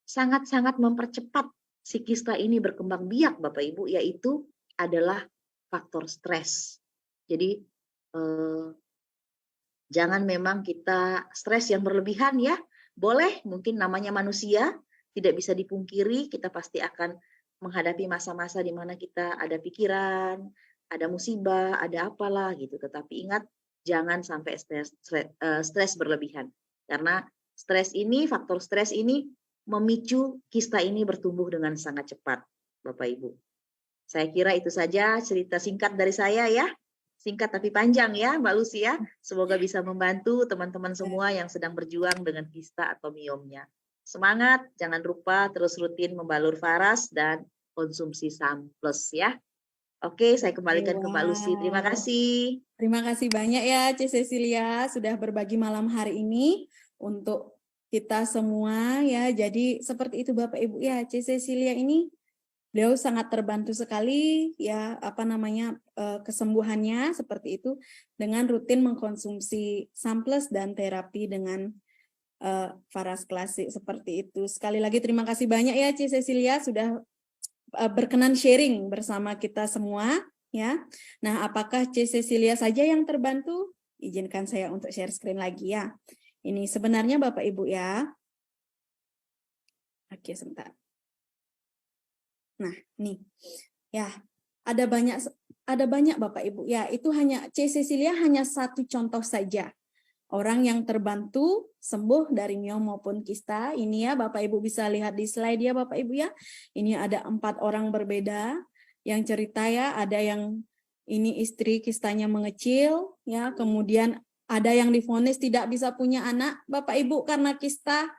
Speaker 4: sangat-sangat mempercepat si kista ini berkembang biak Bapak Ibu yaitu adalah faktor stres. Jadi jangan memang kita stres yang berlebihan ya. Boleh, mungkin namanya manusia, tidak bisa dipungkiri, kita pasti akan menghadapi masa-masa di mana kita ada pikiran, ada musibah, ada apalah gitu. Tetapi ingat, jangan sampai stres berlebihan. Karena faktor stres ini memicu kista ini bertumbuh dengan sangat cepat, Bapak Ibu. Saya kira itu saja cerita singkat dari saya ya. Singkat tapi panjang ya Mbak Lucy ya. Semoga bisa membantu teman-teman semua yang sedang berjuang dengan kista atau miomnya. Semangat, jangan lupa terus rutin membalur varas dan konsumsi Samples ya. Oke, saya kembalikan ke Mbak Lucy. Terima kasih.
Speaker 3: Terima kasih banyak ya C. Cecilia sudah berbagi malam hari ini untuk kita semua ya. Jadi seperti itu Bapak Ibu ya, C. Cecilia ini beliau sangat terbantu sekali ya kesembuhannya seperti itu dengan rutin mengkonsumsi Samples dan terapi dengan varas klasik seperti itu. Sekali lagi terima kasih banyak ya C. Cecilia sudah berkenan sharing bersama kita semua ya. Nah, apakah C. Cecilia saja yang terbantu? Izinkan saya untuk share screen lagi ya. Ini sebenarnya Bapak Ibu ya. Oke, sebentar. Nah, nih. Ya, ada banyak Bapak Ibu. Ya, itu hanya C. Cecilia hanya satu contoh saja. Orang yang terbantu sembuh dari miom maupun kista. Ini ya Bapak Ibu bisa lihat di slide ya Bapak Ibu ya. Ini ada 4 orang berbeda yang cerita ya. Ada yang ini istri kistanya mengecil ya. Kemudian ada yang divonis tidak bisa punya anak Bapak Ibu karena kista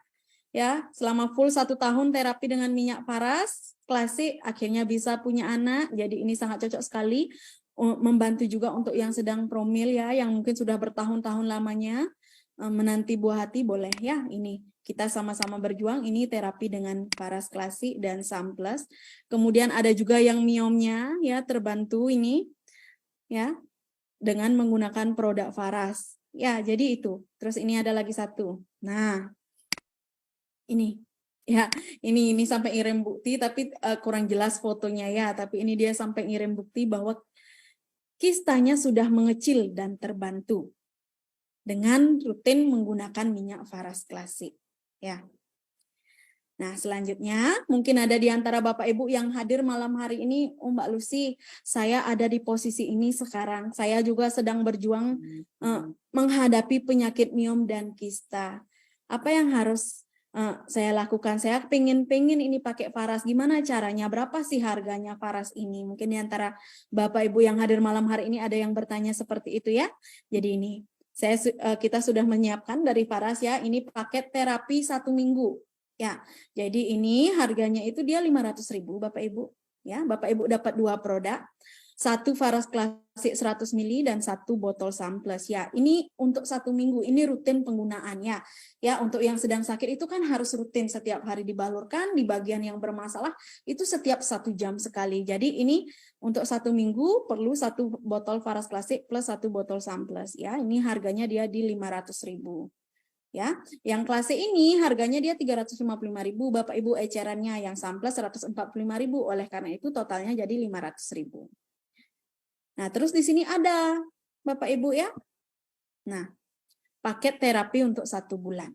Speaker 3: ya. Selama full 1 tahun terapi dengan minyak varas klasik akhirnya bisa punya anak. Jadi ini sangat cocok sekali. Membantu juga untuk yang sedang promil ya, yang mungkin sudah bertahun-tahun lamanya menanti buah hati, boleh ya. Ini kita sama-sama berjuang. Ini terapi dengan varas klasik dan Samples. Kemudian ada juga yang miomnya ya terbantu ini ya dengan menggunakan produk varas. Ya, jadi itu. Terus ini ada lagi satu. Nah, ini ya, ini sampai ngirim bukti tapi kurang jelas fotonya ya. Tapi ini dia sampai ngirim bukti bahwa kistanya sudah mengecil dan terbantu dengan rutin menggunakan minyak varas klasik. Ya. Nah, selanjutnya mungkin ada di antara Bapak Ibu yang hadir malam hari ini, oh Mbak Lucy, saya ada di posisi ini sekarang. Saya juga sedang berjuang menghadapi penyakit miom dan kista. Apa yang harus saya lakukan? Saya pengen ini pakai varas. Gimana caranya? Berapa sih harganya varas ini? Mungkin di antara Bapak Ibu yang hadir malam hari ini ada yang bertanya seperti itu ya. Jadi ini kita sudah menyiapkan dari varas ya. Ini paket terapi 1 minggu. Ya, jadi ini harganya itu dia 500.000 Bapak Ibu. Ya, Bapak Ibu dapat 2 produk. 1 varas klasik 100 ml dan 1 botol Samples ya. Ini untuk 1 minggu, ini rutin penggunaannya. Ya, untuk yang sedang sakit itu kan harus rutin setiap hari dibalurkan, di bagian yang bermasalah itu setiap 1 jam sekali. Jadi ini untuk 1 minggu perlu 1 botol varas klasik plus 1 botol Samples ya. Ini harganya dia di 500.000. Ya, yang klasik ini harganya dia 355.000 Bapak Ibu ecerannya, yang Samples 145.000. Oleh karena itu totalnya jadi 500.000. Nah, terus di sini ada Bapak Ibu ya. Nah, paket terapi untuk 1 bulan.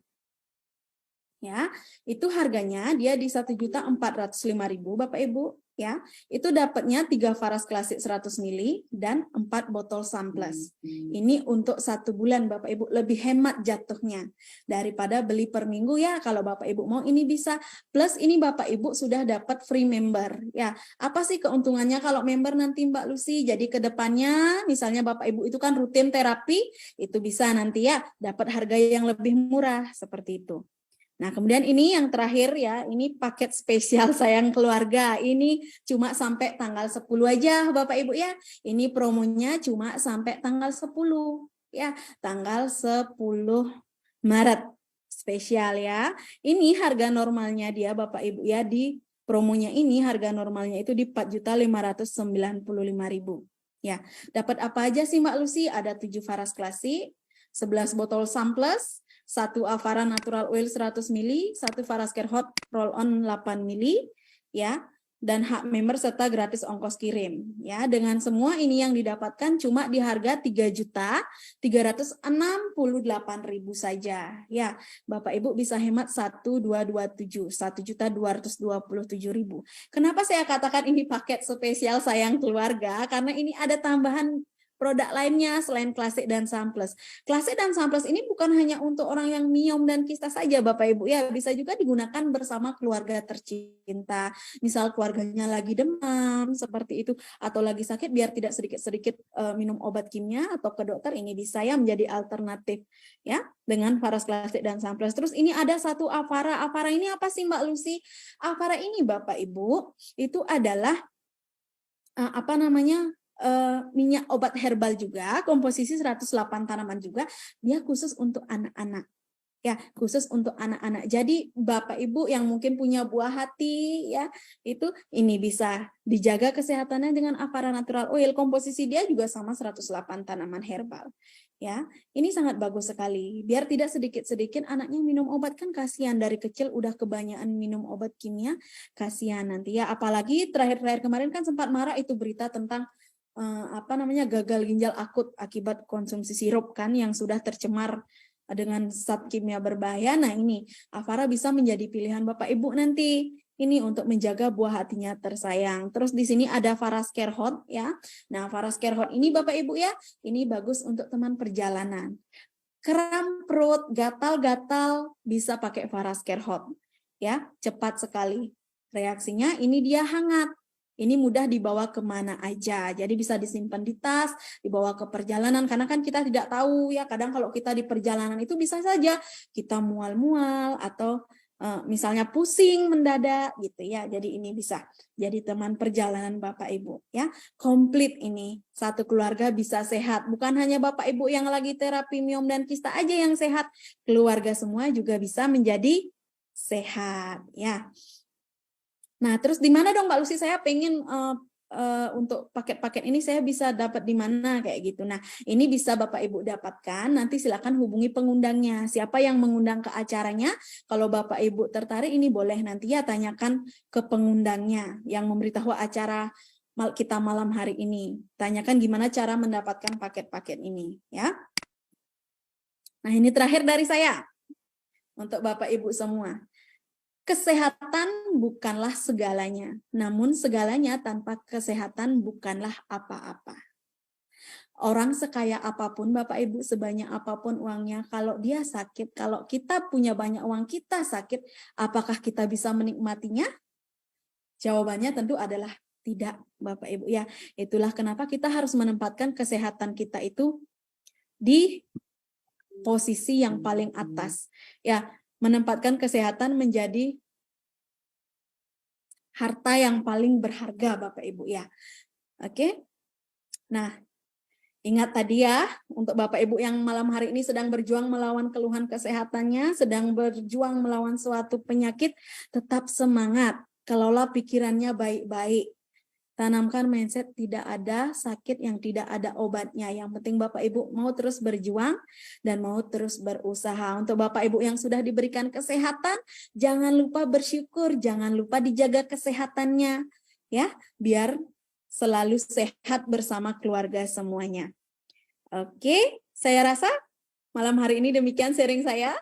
Speaker 3: Ya, itu harganya dia di 1.405.000 Bapak Ibu. ya, itu dapatnya 3 Faras Klasik 100 ml dan 4 botol Samples. Ini untuk 1 bulan Bapak Ibu, lebih hemat jatuhnya daripada beli per minggu ya. Kalau Bapak Ibu mau ini bisa, plus ini Bapak Ibu sudah dapat free member ya. Apa sih keuntungannya kalau member nanti Mbak Lucy? Jadi ke depannya misalnya Bapak Ibu itu kan rutin terapi, itu bisa nanti ya dapat harga yang lebih murah seperti itu. Nah, kemudian ini yang terakhir ya, ini paket spesial sayang keluarga. Ini cuma sampai tanggal 10 aja Bapak Ibu ya. Ini promonya cuma sampai tanggal 10 ya, tanggal 10 Maret spesial ya. Ini harga normalnya dia Bapak Ibu ya, di promonya ini harga normalnya itu di 4.595.000 ya. Dapat apa aja sih Mbak Lucy? Ada 7 Faras Klasik, 11 botol Samples, 1 Avara Natural Oil 100 ml, 1 Faras Care Hot Roll On 8 ml ya, dan hak member serta gratis ongkos kirim ya. Dengan semua ini yang didapatkan cuma di harga 3.368.000 saja ya. Bapak Ibu bisa hemat 1.227, 1.227.000. Kenapa saya katakan ini paket spesial sayang keluarga? Karena ini ada tambahan produk lainnya selain Klasik dan Samples. Klasik dan Samples ini bukan hanya untuk orang yang miom dan kista saja Bapak Ibu ya, bisa juga digunakan bersama keluarga tercinta. Misal keluarganya lagi demam seperti itu atau lagi sakit, biar tidak sedikit-sedikit minum obat kimia atau ke dokter, ini bisa ya menjadi alternatif ya dengan Faras Klasik dan Samples. Terus ini ada 1 Avara. Avara ini apa sih Mbak Lucy? Avara ini Bapak Ibu itu adalah minyak obat herbal juga, komposisi 108 tanaman juga, dia khusus untuk anak-anak. Ya, khusus untuk anak-anak. Jadi Bapak Ibu yang mungkin punya buah hati ya, itu ini bisa dijaga kesehatannya dengan Avara Natural Oil. Komposisi dia juga sama 108 tanaman herbal. Ya, ini sangat bagus sekali. Biar tidak sedikit-sedikit anaknya minum obat, kan kasihan dari kecil udah kebanyakan minum obat kimia, kasihan nanti ya. Apalagi terakhir-terakhir kemarin kan sempat marah itu berita tentang gagal ginjal akut akibat konsumsi sirup kan yang sudah tercemar dengan zat kimia berbahaya. Nah, ini Avara bisa menjadi pilihan Bapak Ibu nanti. Ini untuk menjaga buah hatinya tersayang. Terus di sini ada Faras Care Hot ya. Nah, Faras Care Hot ini Bapak Ibu ya, ini bagus untuk teman perjalanan. Kram perut, gatal-gatal bisa pakai Faras Care Hot. Ya, cepat sekali. Reaksinya ini dia hangat. Ini mudah dibawa kemana aja, jadi bisa disimpan di tas, dibawa ke perjalanan, karena kan kita tidak tahu ya, kadang kalau kita di perjalanan itu bisa saja kita mual-mual atau misalnya pusing mendadak gitu ya, jadi ini bisa jadi teman perjalanan Bapak Ibu ya, komplit ini, satu keluarga bisa sehat, bukan hanya Bapak Ibu yang lagi terapi miom dan kista aja yang sehat, keluarga semua juga bisa menjadi sehat ya. Nah, terus di mana dong Mbak Lucy, saya pengen untuk paket-paket ini saya bisa dapat di mana kayak gitu. Nah, ini bisa Bapak Ibu dapatkan, nanti silakan hubungi pengundangnya. Siapa yang mengundang ke acaranya? Kalau Bapak Ibu tertarik, ini boleh nanti ya tanyakan ke pengundangnya yang memberitahu acara kita malam hari ini. Tanyakan gimana cara mendapatkan paket-paket ini ya. Nah, ini terakhir dari saya untuk Bapak Ibu semua. Kesehatan bukanlah segalanya, namun segalanya tanpa kesehatan bukanlah apa-apa. Orang sekaya apapun, Bapak Ibu, sebanyak apapun uangnya, kalau dia sakit, kalau kita punya banyak uang, kita sakit, apakah kita bisa menikmatinya? Jawabannya tentu adalah tidak, Bapak Ibu. Ya, itulah kenapa kita harus menempatkan kesehatan kita itu di posisi yang paling atas. Ya, menempatkan kesehatan menjadi harta yang paling berharga Bapak Ibu ya. Oke. Nah, ingat tadi ya, untuk Bapak Ibu yang malam hari ini sedang berjuang melawan keluhan kesehatannya, sedang berjuang melawan suatu penyakit, tetap semangat. Kelola pikirannya baik-baik. Tanamkan mindset tidak ada sakit yang tidak ada obatnya. Yang penting Bapak Ibu mau terus berjuang dan mau terus berusaha. Untuk Bapak Ibu yang sudah diberikan kesehatan, jangan lupa bersyukur, jangan lupa dijaga kesehatannya ya, biar selalu sehat bersama keluarga semuanya. Oke, saya rasa malam hari ini demikian sharing saya.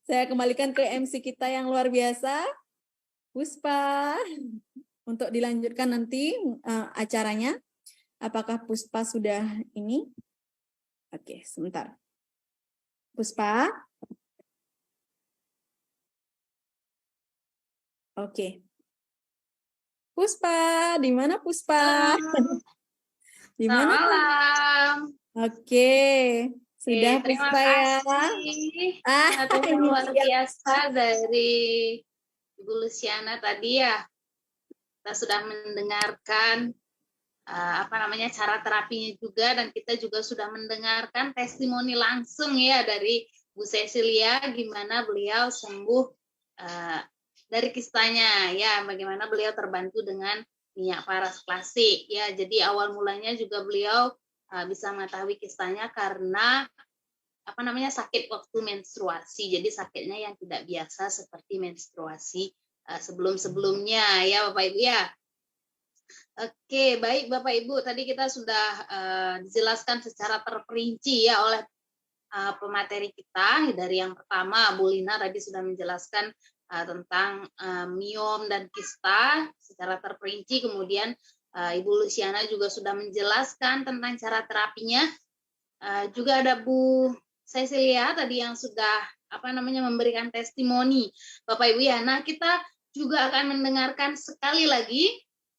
Speaker 3: Saya kembalikan ke MC kita yang luar biasa, Puspa. untuk dilanjutkan nanti acaranya. Apakah Puspa sudah ini? Oke, sebentar. Puspa? Oke. Puspa, di mana Puspa? Di
Speaker 2: Selamat
Speaker 3: mana?
Speaker 2: malam.
Speaker 3: Oke, sudah
Speaker 2: Terima
Speaker 3: Puspa ya.
Speaker 2: kasih.
Speaker 3: Ah,
Speaker 2: Materi
Speaker 3: ini
Speaker 2: luar
Speaker 3: dia.
Speaker 2: biasa dari Ibu Luciana tadi ya. Kita sudah mendengarkan cara terapinya juga, dan kita juga sudah mendengarkan testimoni langsung ya dari Bu Cecilia gimana beliau sembuh dari kisahnya ya, bagaimana beliau terbantu dengan minyak paras klasik ya. Jadi awal mulanya juga beliau bisa mengetahui kisahnya karena sakit waktu menstruasi. Jadi sakitnya yang tidak biasa seperti menstruasi sebelum-sebelumnya ya Bapak Ibu ya. Oke, baik Bapak Ibu, tadi kita sudah dijelaskan secara terperinci ya oleh pemateri kita. Dari yang pertama, Bu Lina tadi sudah menjelaskan tentang miom dan kista secara terperinci. Kemudian Ibu Luciana juga sudah menjelaskan tentang cara terapinya. Juga ada Bu Cecilia tadi yang sudah memberikan testimoni Bapak Ibu ya. Nah, kita juga akan mendengarkan sekali lagi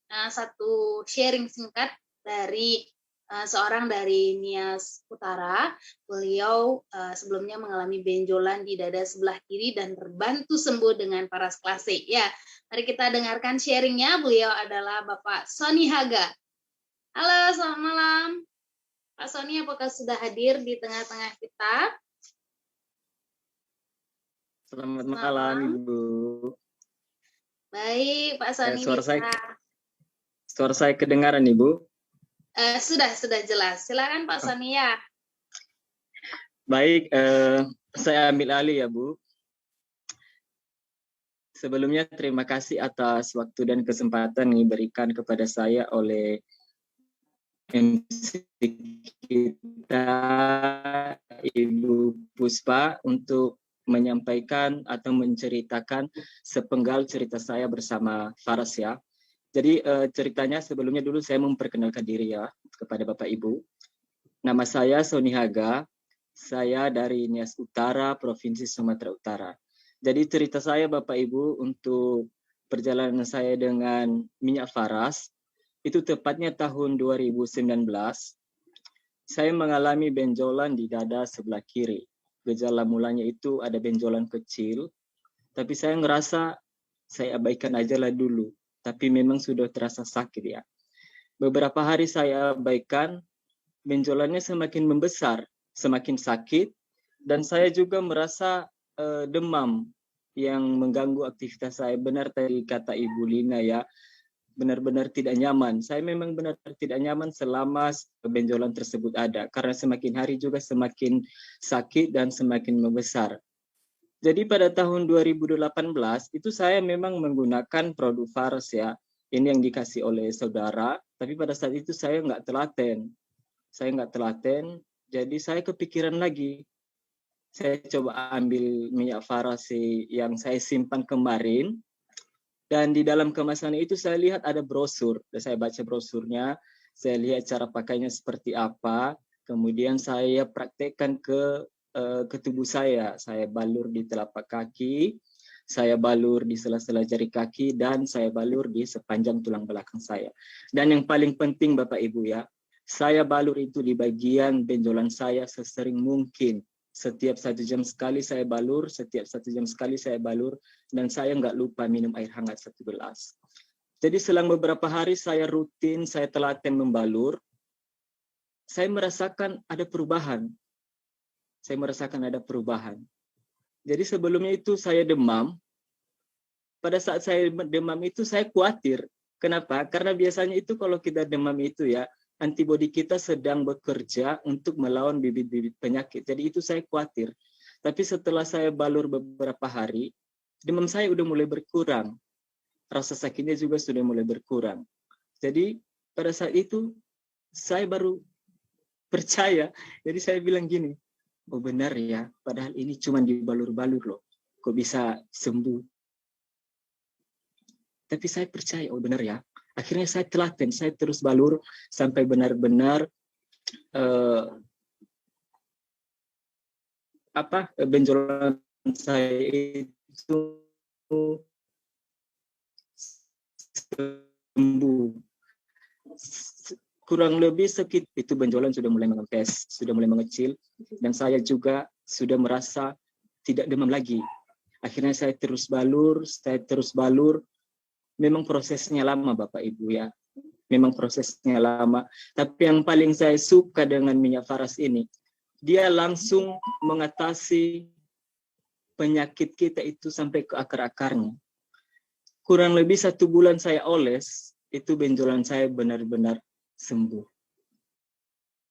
Speaker 2: satu sharing singkat dari seorang dari Nias Utara. Beliau sebelumnya mengalami benjolan di dada sebelah kiri dan terbantu sembuh dengan paras klasik. Ya, mari kita dengarkan sharingnya. Beliau adalah Bapak Sony Haga. Halo, selamat malam. Pak Sony, apakah sudah hadir di tengah-tengah kita?
Speaker 5: Selamat malam, Ibu.
Speaker 2: Baik, Pak Sony
Speaker 5: Suara saya kedengaran, Ibu?
Speaker 2: Sudah jelas. Silakan Pak Sony ya.
Speaker 5: Baik, saya ambil alih ya, Bu. Sebelumnya terima kasih atas waktu dan kesempatan yang diberikan kepada saya oleh MC kita, Ibu Puspa, untuk menyampaikan atau menceritakan sepenggal cerita saya bersama Faras ya. Jadi ceritanya sebelumnya dulu saya memperkenalkan diri ya kepada Bapak Ibu. Nama saya Sony Haga, saya dari Nias Utara, Provinsi Sumatera Utara. Jadi cerita saya Bapak Ibu untuk perjalanan saya dengan minyak Faras, itu tepatnya tahun 2019, saya mengalami benjolan di dada sebelah kiri. Gejala mulanya itu ada benjolan kecil, tapi saya ngerasa saya abaikan aja lah dulu. Tapi memang sudah terasa sakit ya. Beberapa hari saya abaikan, benjolannya semakin membesar, semakin sakit, dan saya juga merasa demam yang mengganggu aktivitas saya. Benar tadi kata Ibu Lina ya, benar-benar tidak nyaman. Saya memang benar tidak nyaman selama benjolan tersebut ada, karena semakin hari juga semakin sakit dan semakin membesar. Jadi pada tahun 2018 itu saya memang menggunakan produk Faras ya. Ini yang dikasih oleh saudara, tapi pada saat itu saya nggak telaten. Jadi saya kepikiran lagi. Saya coba ambil minyak Faras yang saya simpan kemarin. Dan di dalam kemasan itu saya lihat ada brosur. Dan saya baca brosurnya, saya lihat cara pakainya seperti apa. Kemudian saya praktekkan ke tubuh saya balur di telapak kaki, saya balur di sela-sela jari kaki, dan saya balur di sepanjang tulang belakang saya. Dan yang paling penting Bapak Ibu ya, saya balur itu di bagian benjolan saya sesering mungkin. Setiap 1 jam sekali saya balur, dan saya nggak lupa minum air hangat 1 gelas. Jadi selang beberapa hari saya rutin, saya telaten membalur, saya merasakan ada perubahan. Jadi sebelumnya itu saya demam. Pada saat saya demam itu saya khawatir. Kenapa? Karena biasanya itu kalau kita demam itu ya, antibodi kita sedang bekerja untuk melawan bibit-bibit penyakit. Jadi itu saya khawatir. Tapi setelah saya balur beberapa hari, demam saya udah mulai berkurang. Rasa sakitnya juga sudah mulai berkurang. Jadi pada saat itu saya baru percaya. Jadi saya bilang gini, oh benar ya, padahal ini cuma dibalur-balur loh. Kok bisa sembuh? Tapi saya percaya, oh benar ya. Akhirnya saya telaten, saya terus balur sampai benar-benar benjolan saya itu sembuh. Kurang lebih sekitar itu benjolan sudah mulai mengempes, sudah mulai mengecil, dan saya juga sudah merasa tidak demam lagi. Akhirnya saya terus balur. Memang prosesnya lama Bapak Ibu ya. Memang prosesnya lama. Tapi yang paling saya suka dengan minyak faras ini, dia langsung mengatasi penyakit kita itu sampai ke akar-akarnya. Kurang lebih 1 bulan saya oles, itu benjolan saya benar-benar sembuh.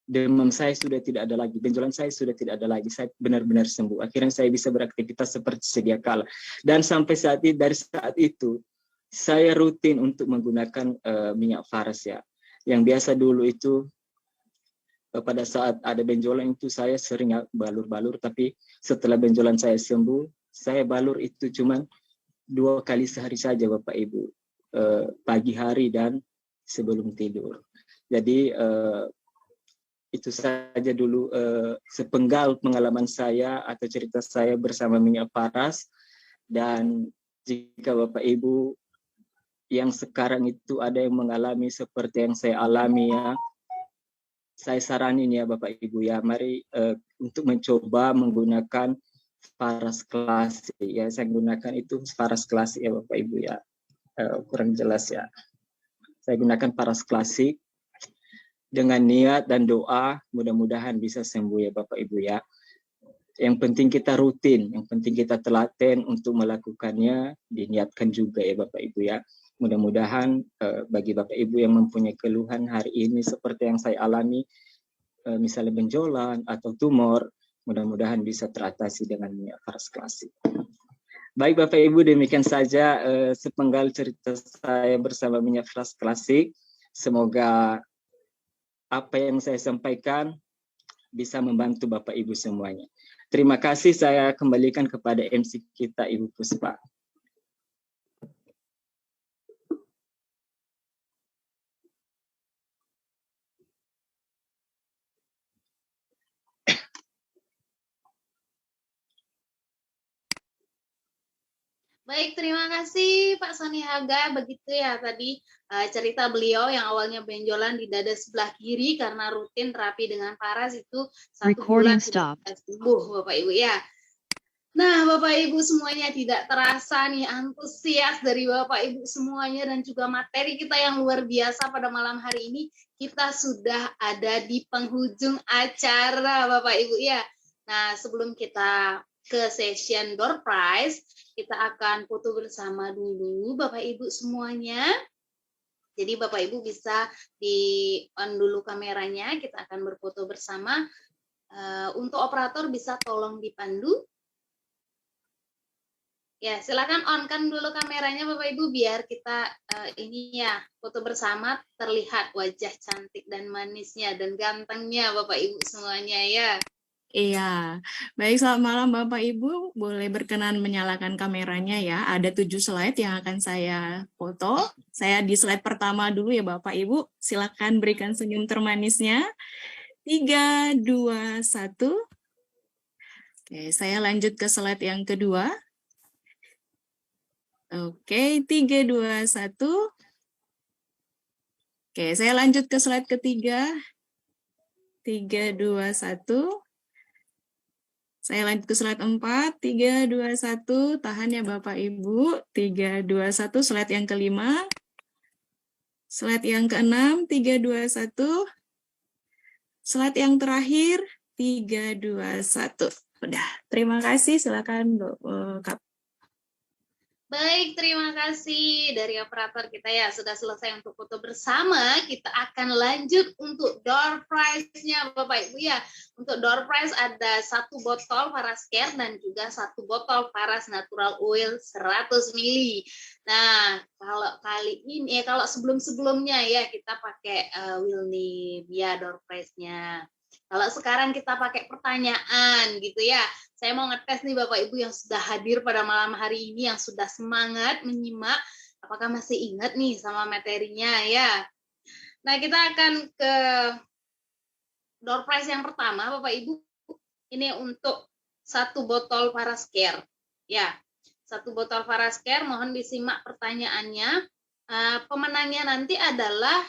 Speaker 5: Demam saya sudah tidak ada lagi, benjolan saya sudah tidak ada lagi, saya benar-benar sembuh. Akhirnya saya bisa beraktivitas seperti sedia kala. Dan sampai dari saat itu, saya rutin untuk menggunakan minyak faras ya. Yang biasa dulu itu pada saat ada benjolan itu saya sering balur-balur, tapi setelah benjolan saya sembuh, saya balur itu cuma 2 kali sehari saja Bapak Ibu, pagi hari dan sebelum tidur. Jadi itu saja dulu sepenggal pengalaman saya atau cerita saya bersama minyak faras. Dan jika Bapak Ibu yang sekarang itu ada yang mengalami seperti yang saya alami ya, saya saranin ya Bapak Ibu ya, mari untuk mencoba menggunakan faras klasik ya. Saya gunakan itu faras klasik ya Bapak Ibu ya. Kurang jelas ya. Saya gunakan faras klasik dengan niat dan doa, mudah-mudahan bisa sembuh ya Bapak Ibu ya. Yang penting kita rutin, yang penting kita telaten untuk melakukannya, diniatkan juga ya Bapak Ibu ya. Mudah-mudahan bagi Bapak Ibu yang mempunyai keluhan hari ini seperti yang saya alami, misalnya benjolan atau tumor, mudah-mudahan bisa teratasi dengan minyak faras klasik. Baik Bapak Ibu, demikian saja sepenggal cerita saya bersama minyak faras klasik. Semoga apa yang saya sampaikan bisa membantu Bapak Ibu semuanya. Terima kasih, saya kembalikan kepada MC kita Ibu Puspa.
Speaker 2: Baik, terima kasih Pak Sony Haga. Begitu ya tadi cerita beliau yang awalnya benjolan di dada sebelah kiri karena rutin terapi dengan faras itu 1 bulan sudah sembuh Bapak Ibu ya. Nah, Bapak Ibu semuanya, tidak terasa nih antusias dari Bapak Ibu semuanya dan juga materi kita yang luar biasa pada malam hari ini. Kita sudah ada di penghujung acara Bapak Ibu ya. Nah, sebelum kita ke session door prize, kita akan foto bersama dulu Bapak Ibu semuanya. Jadi Bapak Ibu bisa di on dulu kameranya, kita akan berfoto bersama. Untuk operator bisa tolong dipandu. Ya, silakan on-kan dulu kameranya Bapak Ibu biar kita ini ya foto bersama, terlihat wajah cantik dan manisnya dan gantengnya Bapak Ibu semuanya ya.
Speaker 3: Iya, baik, selamat malam Bapak Ibu. Boleh berkenan menyalakan kameranya ya. Ada 7 slide yang akan saya foto. Saya di slide pertama dulu ya Bapak Ibu. Silakan berikan senyum termanisnya. 3, 2, 1. Oke, saya lanjut ke slide yang kedua. Oke, 3, 2, 1. Oke, saya lanjut ke slide ketiga. 3, 2, 1. Saya lanjut ke slide 4, 3, 2, 1, tahan ya Bapak Ibu, 3, 2, 1, slide yang kelima, slide yang keenam, 3, 2, 1, slide yang terakhir, 3, 2, 1. Udah, terima kasih, silakan Kak.
Speaker 2: Baik, terima kasih dari operator kita ya. Sudah selesai untuk foto bersama. Kita akan lanjut untuk door prize-nya Bapak Ibu ya. Untuk door prize ada 1 botol Faras Care dan juga 1 botol Faras Natural Oil 100 ml. Nah, kalau kali ini kalau sebelum-sebelumnya ya kita pakai Wilnib ya door prize-nya. Kalau sekarang kita pakai pertanyaan gitu ya. Saya mau ngetes nih Bapak Ibu yang sudah hadir pada malam hari ini, yang sudah semangat menyimak Apakah masih ingat nih sama materinya ya? Nah, kita akan ke door prize yang pertama, Bapak Ibu. Ini untuk 1 botol Parascare. Ya, 1 botol Parascare. Mohon disimak pertanyaannya. Pemenangnya nanti adalah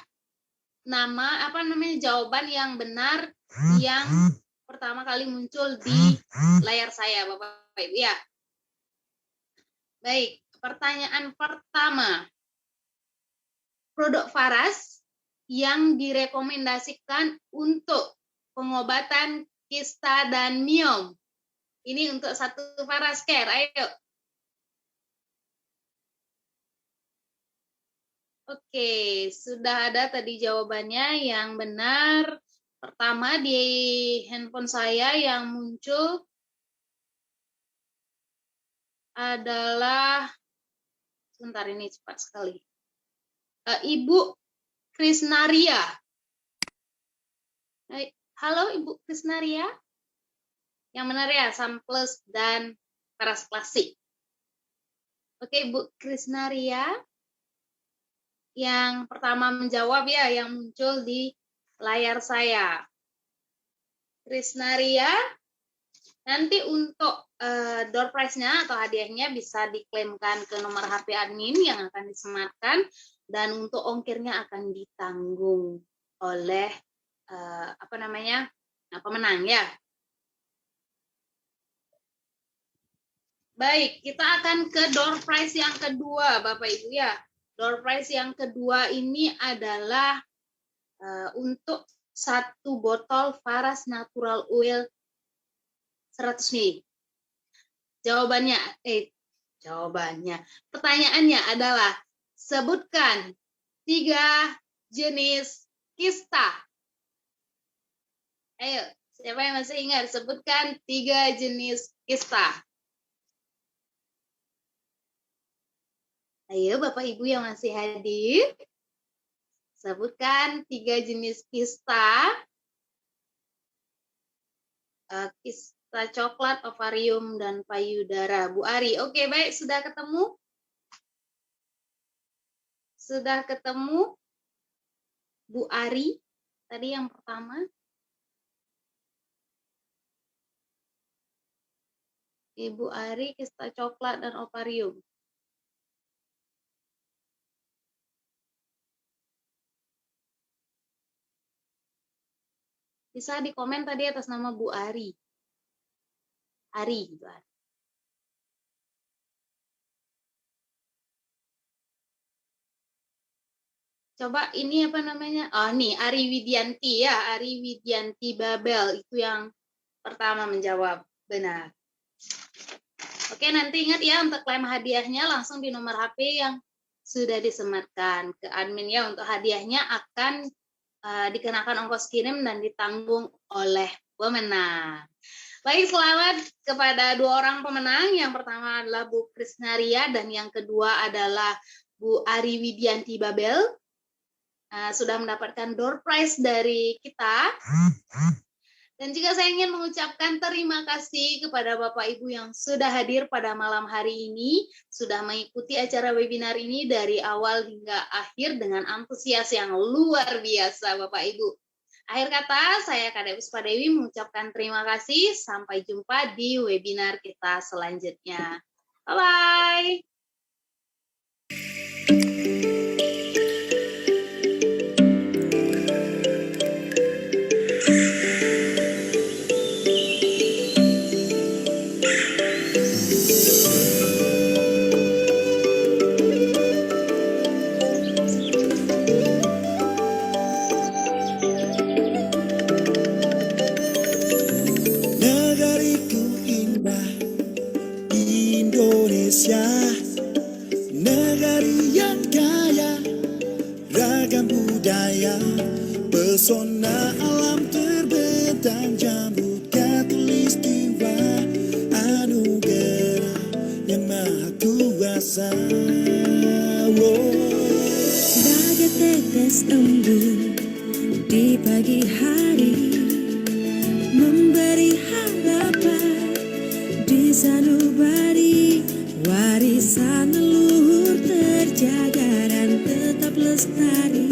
Speaker 2: jawaban yang benar yang pertama kali muncul di layar saya, Bapak Ibu ya. Baik, pertanyaan pertama. Produk Faras yang direkomendasikan untuk pengobatan kista dan miom. Ini untuk 1 Parascare, ayo. Oke, sudah ada tadi jawabannya yang benar. Pertama di handphone saya yang muncul adalah, sebentar ini cepat sekali. Ibu Krisnaria. Halo Ibu Krisnaria. Yang benar ya, Sunplus dan Faras Klasik. Oke, Ibu Krisnaria. Yang pertama menjawab ya, yang muncul di layar saya. Krisnaria, nanti untuk door prize-nya atau hadiahnya bisa diklaimkan ke nomor HP admin yang akan disematkan, dan untuk ongkirnya akan ditanggung oleh pemenang ya. Baik, kita akan ke door prize yang kedua, Bapak Ibu ya. Door prize yang kedua ini adalah untuk 1 botol Faras Natural Oil 100 ml. Pertanyaannya adalah, sebutkan 3 jenis kista. Ayo, siapa yang masih ingat? Sebutkan 3 jenis kista. Ayo Bapak Ibu yang masih hadir, sebutkan 3 jenis kista. Kista coklat, ovarium, dan payudara. Bu Ari, oke baik, sudah ketemu? Sudah ketemu Bu Ari, tadi yang pertama. Ibu Ari, kista coklat dan ovarium. Bisa di komen tadi atas nama Bu Ari. Ari, Bu Ari. Coba ini apa namanya? Oh, nih Ari Widianti ya, Ari Widianti Babel itu yang pertama menjawab benar. Oke, nanti ingat ya untuk klaim hadiahnya langsung di nomor HP yang sudah disematkan ke admin ya. Untuk hadiahnya akan dikenakan ongkos kirim dan ditanggung oleh pemenang. Baik, selamat kepada 2 orang pemenang. Yang pertama adalah Bu Krisnaria dan yang kedua adalah Bu Ari Widianti Babel. Sudah mendapatkan door prize dari kita. Dan juga saya ingin mengucapkan terima kasih kepada Bapak Ibu yang sudah hadir pada malam hari ini, sudah mengikuti acara webinar ini dari awal hingga akhir dengan antusias yang luar biasa Bapak Ibu. Akhir kata, saya Kadek Puspadewi mengucapkan terima kasih. Sampai jumpa di webinar kita selanjutnya. Bye-bye.
Speaker 6: Negeri yang kaya ragam budaya, pesona alam terbentang, jambut katulistiwa, anugerah yang maha kuasa.
Speaker 7: Bagai tetes embun di pagi hari, memberi harapan di sanubari, warisan leluhur terjaga. lestari,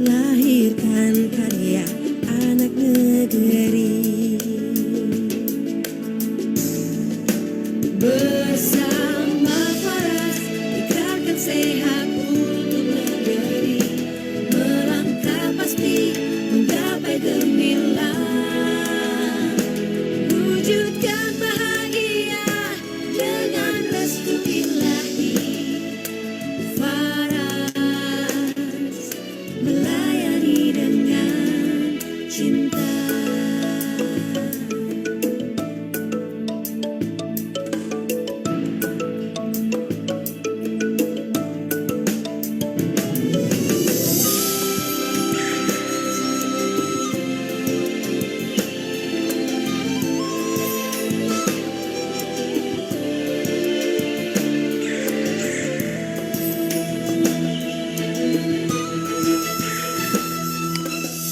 Speaker 7: lahirkan karya anak negeri. Bersama Faras, ikrarkan sehat untuk negeri, melangkah pasti menggapai gemilang, wujudkan bahagia dengan restu ilahi. Faras melayani dengan cinta.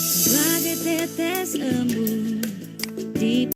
Speaker 7: Sebagai tetes embun